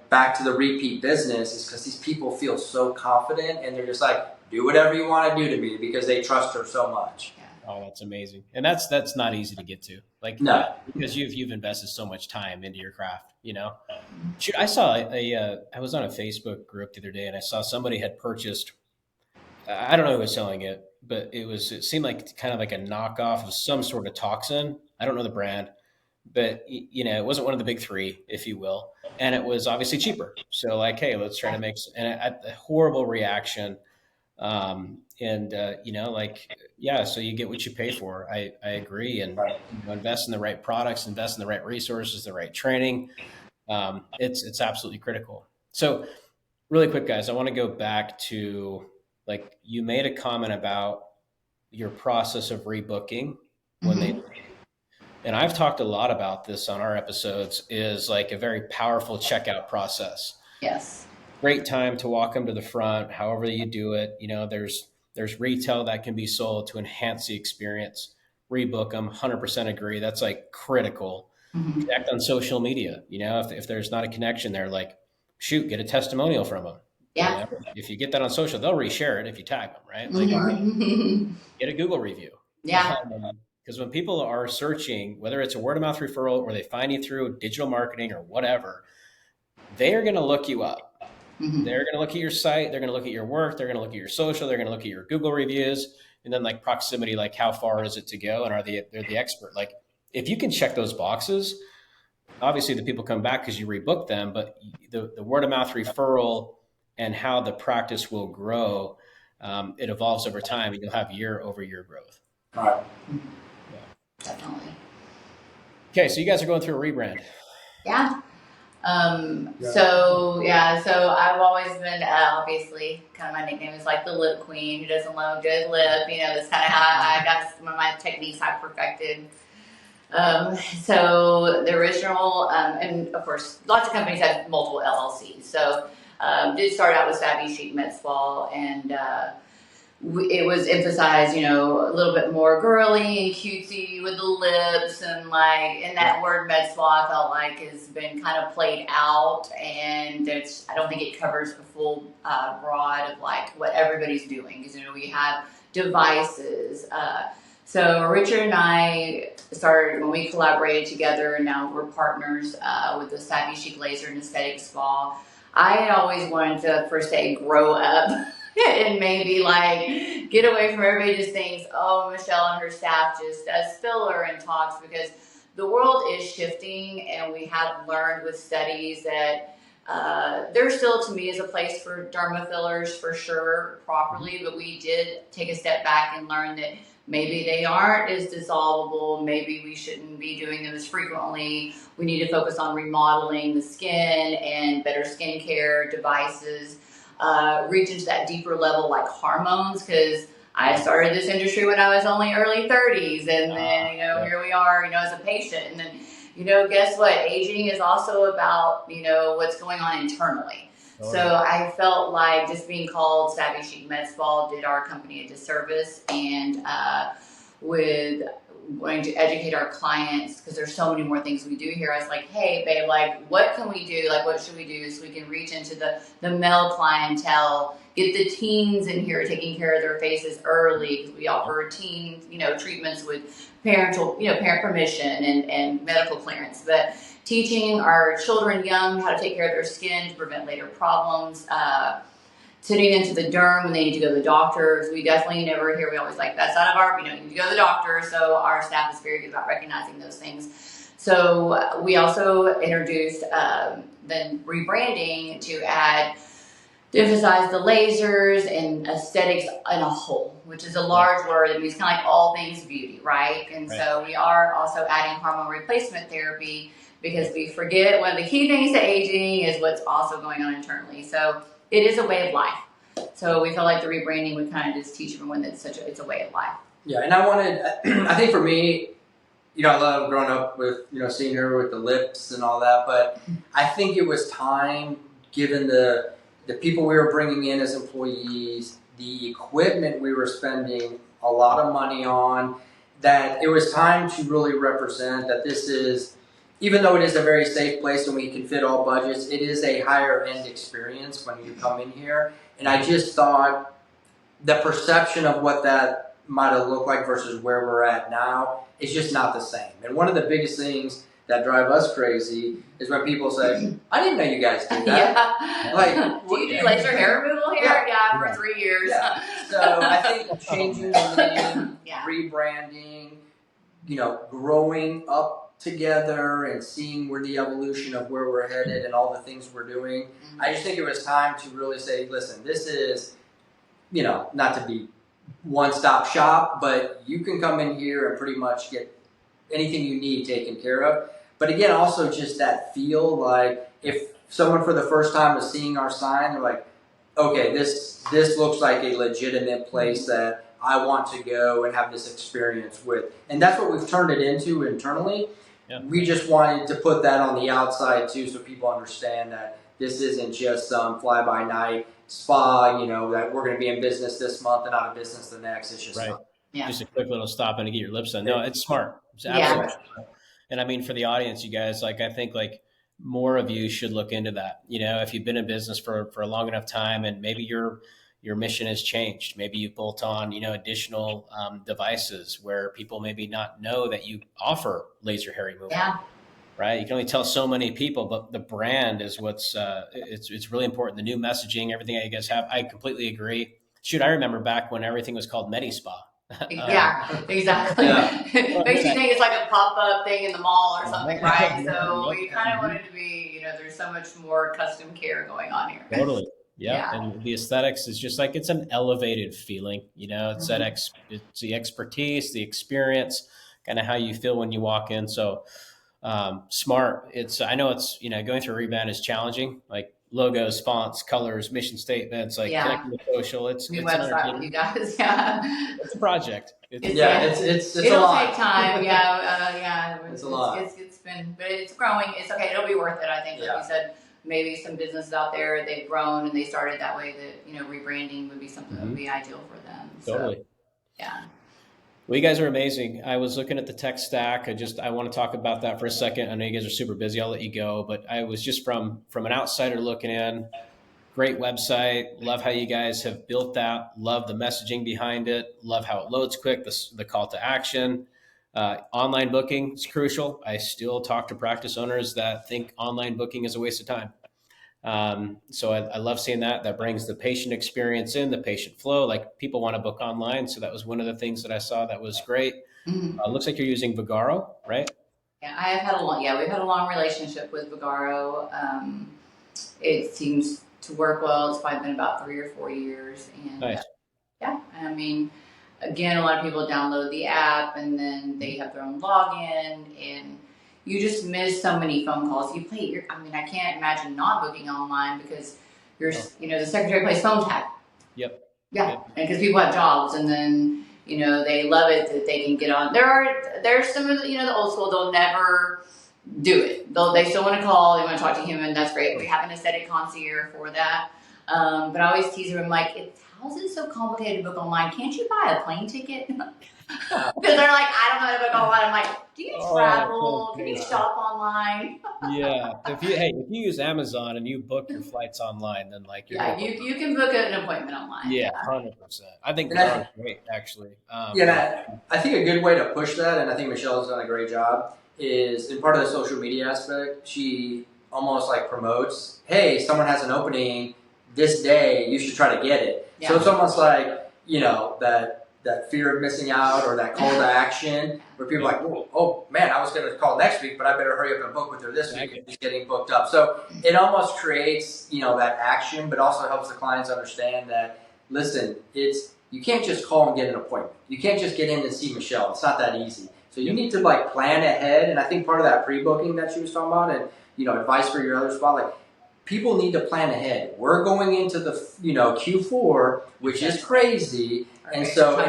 back to the repeat business, is because these people feel so confident, and they're just like, do whatever you want to do to me, because they trust her so much. Oh, that's amazing. And that's not easy to get to. No. Because you've invested so much time into your craft, Shoot, I saw I was on a Facebook group the other day, and I saw somebody had purchased, I don't know who was selling it, but it seemed like kind of like a knockoff of some sort of toxin. I don't know the brand, but it wasn't one of the big three, if you will. And it was obviously cheaper. So like, hey, let's try to make, and a horrible reaction. So you get what you pay for. I agree. And invest in the right products, invest in the right resources, the right training. It's absolutely critical. So really quick, guys, I want to go back to, you made a comment about your process of rebooking when they, and I've talked a lot about this on our episodes, is like a very powerful checkout process. Yes. Great time to walk them to the front, however you do it. There's retail that can be sold to enhance the experience. Rebook them, 100% agree. That's like critical. Connect on social media. If there's not a connection there, like, shoot, get a testimonial from them. Yeah. If you get that on social, they'll reshare it if you tag them, right? Like, get a Google review. Yeah. Because when people are searching, whether it's a word of mouth referral or they find you through digital marketing or whatever, they are going to look you up. They're going to look at your site. They're going to look at your work. They're going to look at your social. They're going to look at your Google reviews. And then like proximity, like how far is it to go? And they're the expert. Like, if you can check those boxes, obviously the people come back because you rebook them, but the word of mouth referral and how the practice will grow, it evolves over time, and you'll have year-over-year growth. All right. Yeah. Definitely. Okay, so you guys are going through a rebrand. Yeah. So I've always been, obviously, kind of my nickname is like the lip queen who doesn't love a good lip. That's kind of how I got some of my techniques I perfected. So the original, and of course, lots of companies have multiple LLCs. So did start out with Savvy Chic MedSpa, and it was emphasized, a little bit more girly and cutesy with the lips, and that word MedSpa, I felt like has been kind of played out, and I don't think it covers the full broad of what everybody's doing, because we have devices. So Richard and I started, when we collaborated together, and now we're partners with the Savvy Chic Laser and Aesthetic Spa. I had always wanted to, per se, grow up and maybe get away from everybody just thinks, oh, Michelle and her staff just does filler and talks, because the world is shifting, and we have learned with studies that there still, to me, is a place for derma fillers for sure, properly, but we did take a step back and learn that maybe they aren't as dissolvable. Maybe we shouldn't be doing them as frequently. We need to focus on remodeling the skin and better skincare devices, reach into that deeper level like hormones, because I started this industry when I was only early 30s, and then, here we are, as a patient. And then, guess what? Aging is also about, what's going on internally. So I felt like just being called Savvy Chic MedSpa did our company a disservice, and with wanting to educate our clients, because there's so many more things we do here. I was like, hey, babe, what can we do? What should we do so we can reach into the male clientele, get the teens in here taking care of their faces early, because we offer teen, treatments with parent permission and medical clearance. But teaching our children young how to take care of their skin to prevent later problems, sitting into the derm when they need to go to the doctor, because we definitely never hear, we always that's out of our, you need to go to the doctor. So our staff is very good about recognizing those things. So we also introduced then rebranding to add to emphasize the lasers and aesthetics in a whole, which is a large word. It means kind of like all things beauty, right? And so we are also adding hormone replacement therapy because we forget one of the key things to aging is what's also going on internally. So it is a way of life. So we felt like the rebranding would kind of just teach everyone that it's a way of life. Yeah, and I think for me, I love growing up with, seeing her with the lips and all that, but I think it was time, given the people we were bringing in as employees, the equipment we were spending a lot of money on, that it was time to really represent that this is, even though it is a very safe place and we can fit all budgets, it is a higher end experience when you come in here. And I just thought the perception of what that might have looked like versus where we're at now is just not the same. And one of the biggest things that drive us crazy is when people say, I didn't know you guys did that. Like, do you do laser hair removal here? Yeah, for 3 years. Yeah. So I think changing the name, rebranding, growing up together and seeing where the evolution of where we're headed and all the things we're doing. I just think it was time to really say, listen, this is, not to be one-stop shop, but you can come in here and pretty much get anything you need taken care of. But again, also just that feel like if someone for the first time is seeing our sign, they're like, okay, this looks like a legitimate place that I want to go and have this experience with. And that's what we've turned it into internally. Yeah. We just wanted to put that on the outside too, so people understand that this isn't just some fly-by-night spa, that we're going to be in business this month and out of business the next. It's just not. Yeah. Just a quick little stop in to get your lips done. No, it's smart. It's absolutely smart. And I mean, for the audience, you guys, I think more of you should look into that. If you've been in business for a long enough time and maybe your mission has changed, maybe you bolt on, additional devices where people maybe not know that you offer laser hair removal. Yeah. Right. You can only tell so many people, but the brand is what's, it's really important. The new messaging, everything that you guys have. I completely agree. Shoot, I remember back when everything was called MedSpa. Yeah, exactly. It makes you think it's like a pop-up thing in the mall or something, right? So we kind of wanted to be, there's so much more custom care going on here. Totally. Yeah. And the aesthetics is just it's an elevated feeling, it's it's the expertise, the experience, kind of how you feel when you walk in. So smart. I know it's, going through a rebrand is challenging, like logos, fonts, colors, mission statements, connecting with social. It's website with you guys. Yeah. It's a project. It's a lot. It'll take time. It's a lot. It's been, but it's growing. It's okay. It'll be worth it. I think, like you said, maybe some businesses out there, they've grown and they started that way that, rebranding would be something that would be ideal for them. Totally. So, yeah. Well, you guys are amazing. I was looking at the tech stack. I want to talk about that for a second. I know you guys are super busy. I'll let you go, but I was just from an outsider looking in. Great website. Love how you guys have built that. Love the messaging behind it. Love how it loads quick. The call to action. Online booking is crucial. I still talk to practice owners that think online booking is a waste of time. So I love seeing that. That brings the patient experience in, the patient flow. Like people want to book online. So that was one of the things that I saw that was great. Looks like you're using Vigaro, right? Yeah, we've had a long relationship with Vigaro. It seems to work well. It's probably been about 3 or 4 years. And nice. I mean, again, a lot of people download the app and then they have their own login and you just miss so many phone calls. I can't imagine not booking online because the secretary plays phone tag. Yep. Yeah. And because people have jobs and then, they love it that they can get on. There's some of the old school, they'll never do it. They still want to call, they want to talk to human. That's great. We have an aesthetic concierge for that. But I always tease them like, how is it so complicated to book online? Can't you buy a plane ticket? Because they're like, I don't know how to book online. I'm like, do you travel? Do you shop online? Yeah. If you use Amazon and you book your flights online, then you can book an appointment online. Yeah, 100%. I think that's great, actually. I think a good way to push that, and I think Michelle's done a great job, is in part of the social media aspect, she almost promotes, hey, someone has an opening this day, you should try to get it. Yeah. So it's almost like, that that fear of missing out or that call to action where people are like, oh man, I was going to call next week, but I better hurry up and book with her this week. She's getting booked up. So it almost creates, that action, but also helps the clients understand that, listen, you can't just call and get an appointment. You can't just get in and see Michelle. It's not that easy. So you need to plan ahead. And I think part of that pre-booking that she was talking about and, advice for your other spot, people need to plan ahead. We're going into the, Q4, which is crazy. And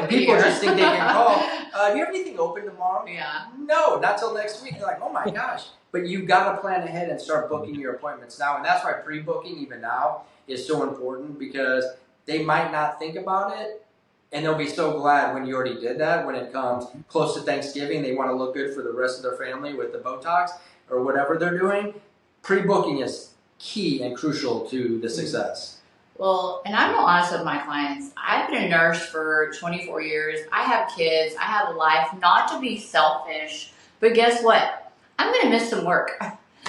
people just think they can call. Do you have anything open tomorrow? Yeah. No, not till next week. They're like, oh my gosh. But you've got to plan ahead and start booking your appointments now. And that's why pre-booking even now is so important because they might not think about it. And they'll be so glad when you already did that. When it comes close to Thanksgiving, they want to look good for the rest of their family with the Botox or whatever they're doing. Pre-booking is key and crucial to the success. Well, and I'm honest with my clients. I've been a nurse for 24 years. I have kids. I have a life. Not to be selfish, but guess what? I'm going to miss some work.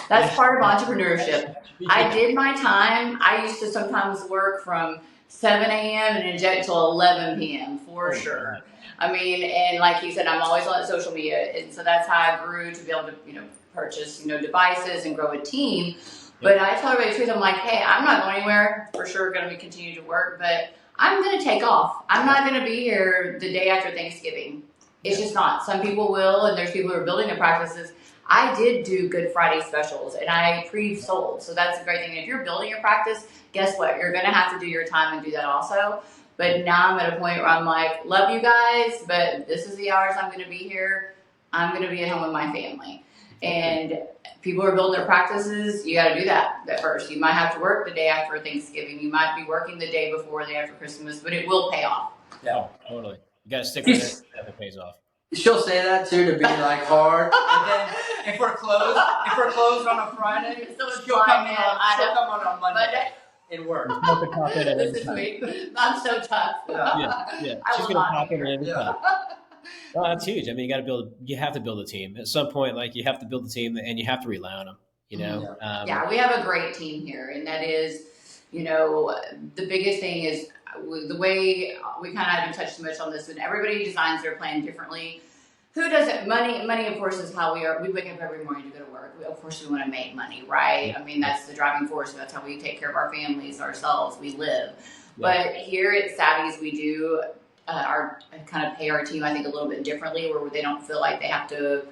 That's part of entrepreneurship. I did my time. I used to sometimes work from 7 a.m. and inject till 11 p.m. for sure. I mean, and like you said, I'm always on social media, and so that's how I grew to be able to, purchase, devices and grow a team. But I tell everybody the truth. I'm like, hey, I'm not going anywhere. For sure, going to continue to work, but I'm going to take off. I'm not going to be here the day after Thanksgiving. It's just not. Some people will, and there's people who are building their practices. I did do Good Friday specials, and I pre-sold, so that's a great thing. If you're building your practice, guess what? You're going to have to do your time and do that also. But now I'm at a point where I'm like, love you guys, but this is the hours I'm going to be here. I'm going to be at home with my family. And people are building their practices. You got to do that at first. You might have to work the day after Thanksgiving. You might be working the day before, the day after Christmas, but it will pay off. Yeah, totally. You got to stick with it. It pays off. She'll say that too to be hard. And then if we're closed on a Friday, she'll come on a Monday and work. This is sweet. I'm so tough. Yeah. She's gonna pop in every time. Well, that's huge. I mean, you have to build a team. At some point, you have to build a team and you have to rely on them, we have a great team here. And that is, the biggest thing is the way we kind of haven't touched too much on this, and everybody designs their plan differently. Who doesn't? Money, of course, is how we are. We wake up every morning to go to work. Of course, we want to make money, right? I mean, that's the driving force. That's how we take care of our families, ourselves. We live. Yeah. But here at Savvy's, we do kind of pay our team, I think, a little bit differently, where they don't feel like they have to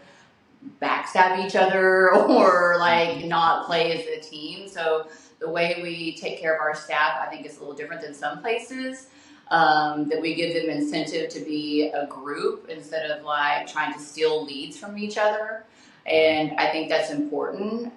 backstab each other or not play as a team. So the way we take care of our staff, I think, is a little different than some places. That we give them incentive to be a group instead of trying to steal leads from each other. And I think that's important.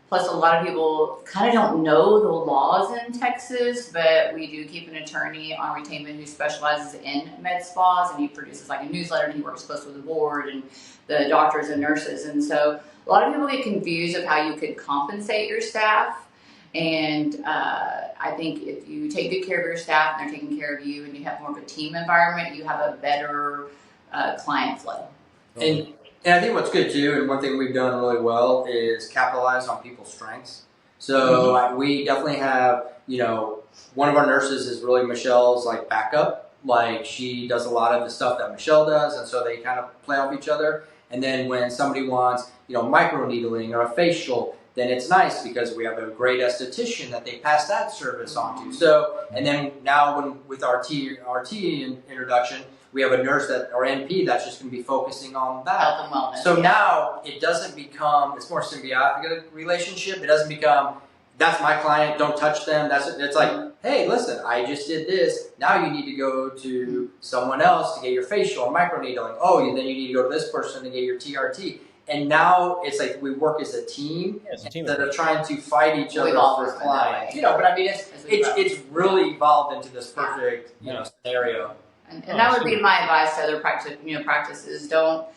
Plus, a lot of people kind of don't know the laws in Texas, but we do keep an attorney on retainment who specializes in med spas, and he produces a newsletter, and he works close with the board and the doctors and nurses. And so a lot of people get confused of how you could compensate your staff. And I think if you take good care of your staff and they're taking care of you and you have more of a team environment, you have a better client flow. And I think what's good too, and one thing we've done really well is capitalize on people's strengths. So we definitely have, one of our nurses is really Michelle's backup. She does a lot of the stuff that Michelle does, and so they kind of play off each other. And then when somebody wants, microneedling or a facial, then it's nice because we have a great esthetician that they pass that service on to. So, and then now with our RT introduction, we have a nurse or NP that's just going to be focusing on that. Health and wellness. So now it doesn't become, it's more symbiotic relationship. It doesn't become, that's my client, don't touch them. It's hey, listen, I just did this. Now you need to go to someone else to get your facial and microneedling. Oh, then you need to go to this person to get your TRT. And now it's we work as a team instead of trying to fight each other for clients. But I mean, it's really evolved into this perfect scenario. And that would be my advice to other practices. Don't,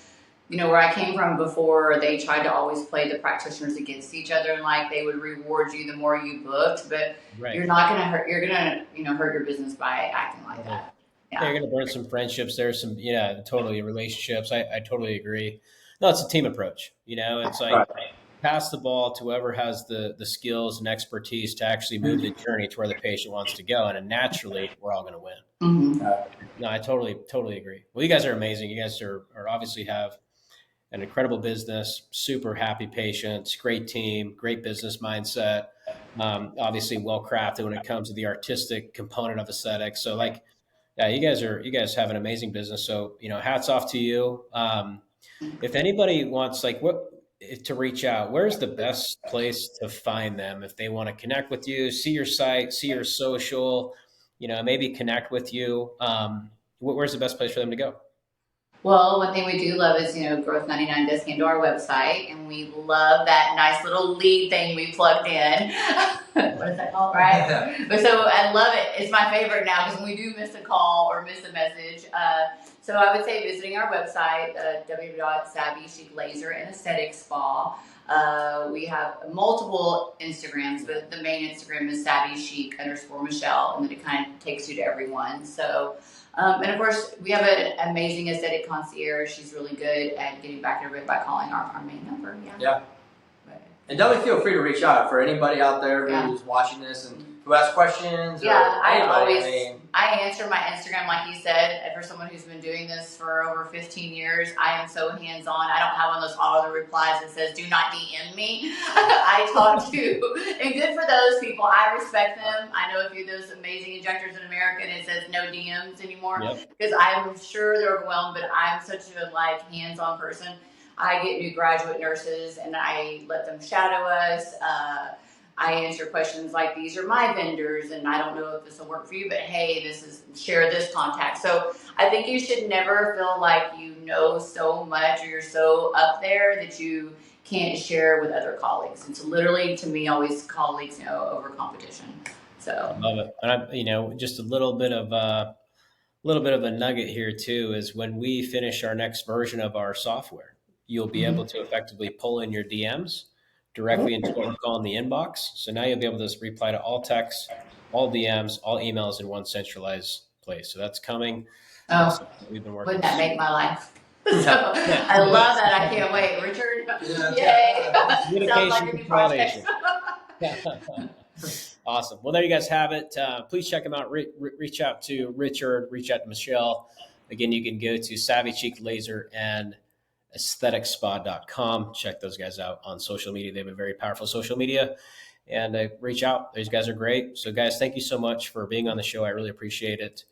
where I came from before, they tried to always play the practitioners against each other, and they would reward you the more you booked, but you're not going to hurt. You're going to hurt your business by acting like that. Yeah, you're going to burn some friendships. There's some totally relationships. I totally agree. No, it's a team approach. It's pass the ball to whoever has the skills and expertise to actually move the journey to where the patient wants to go. And then naturally, we're all going to win. No, I totally agree. Well, you guys are amazing. You guys are obviously have an incredible business, super happy patients, great team, great business mindset. Obviously well crafted when it comes to the artistic component of aesthetics. So like, yeah, you guys have an amazing business. So, hats off to you. If anybody wants to reach out, where's the best place to find them if they want to connect with you, see your site, see your social, maybe connect with you? Where's the best place for them to go? Well, one thing we do love is, Growth 99 does come to our website, and we love that nice little lead thing we plugged in. What is that called, right? But so I love it. It's my favorite now because when we do miss a call or miss a message. So I would say visiting our website, www.Savvy Chic Laser and Aesthetic Spa. We have multiple Instagrams, but the main Instagram is Savvy Chic _Michelle, and then it kind of takes you to everyone. So. And of course, we have an amazing aesthetic concierge. She's really good at getting back to everybody by calling our main number. Yeah. And definitely feel free to reach out for anybody out there who's watching this and who has questions. I answer my Instagram, like you said, and for someone who's been doing this for over 15 years, I am so hands-on. I don't have one of those auto replies that says, do not DM me. I talk to, and good for those people. I respect them. I know a few of those amazing injectors in America, and it says no DMs anymore, because I'm sure they're overwhelmed, but I'm such a hands-on person. I get new graduate nurses and I let them shadow us. I answer questions like, these are my vendors and I don't know if this will work for you, but hey, share this contact. So I think you should never feel like you know so much or you're so up there that you can't share with other colleagues. It's literally, to me, always colleagues over competition. So I love it. And just a little bit of a nugget here too is when we finish our next version of our software, you'll be able to effectively pull in your DMs directly into what we're calling the inbox. So now you'll be able to just reply to all texts, all DMs, all emails in one centralized place. So that's coming. We've been working. Wouldn't that make my life? I love that. I can't wait. Richard, yay. Communication consolidation. Awesome. Well, there you guys have it. Please check them out. Reach out to Richard. Reach out to Michelle. Again, you can go to Savvy Chic Laser and aestheticspa.com. Check those guys out on social media. They have a very powerful social media, and reach out. Those guys are great. So guys, thank you so much for being on the show. I really appreciate it.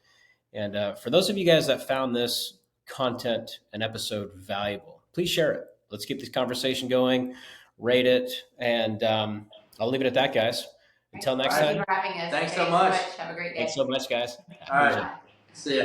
And for those of you guys that found this content and episode valuable, please share it. Let's keep this conversation going, rate it. And I'll leave it at that, guys. Until next time. Thanks for having us. Thanks so much. Have a great day. Thanks so much, guys. All right. See ya.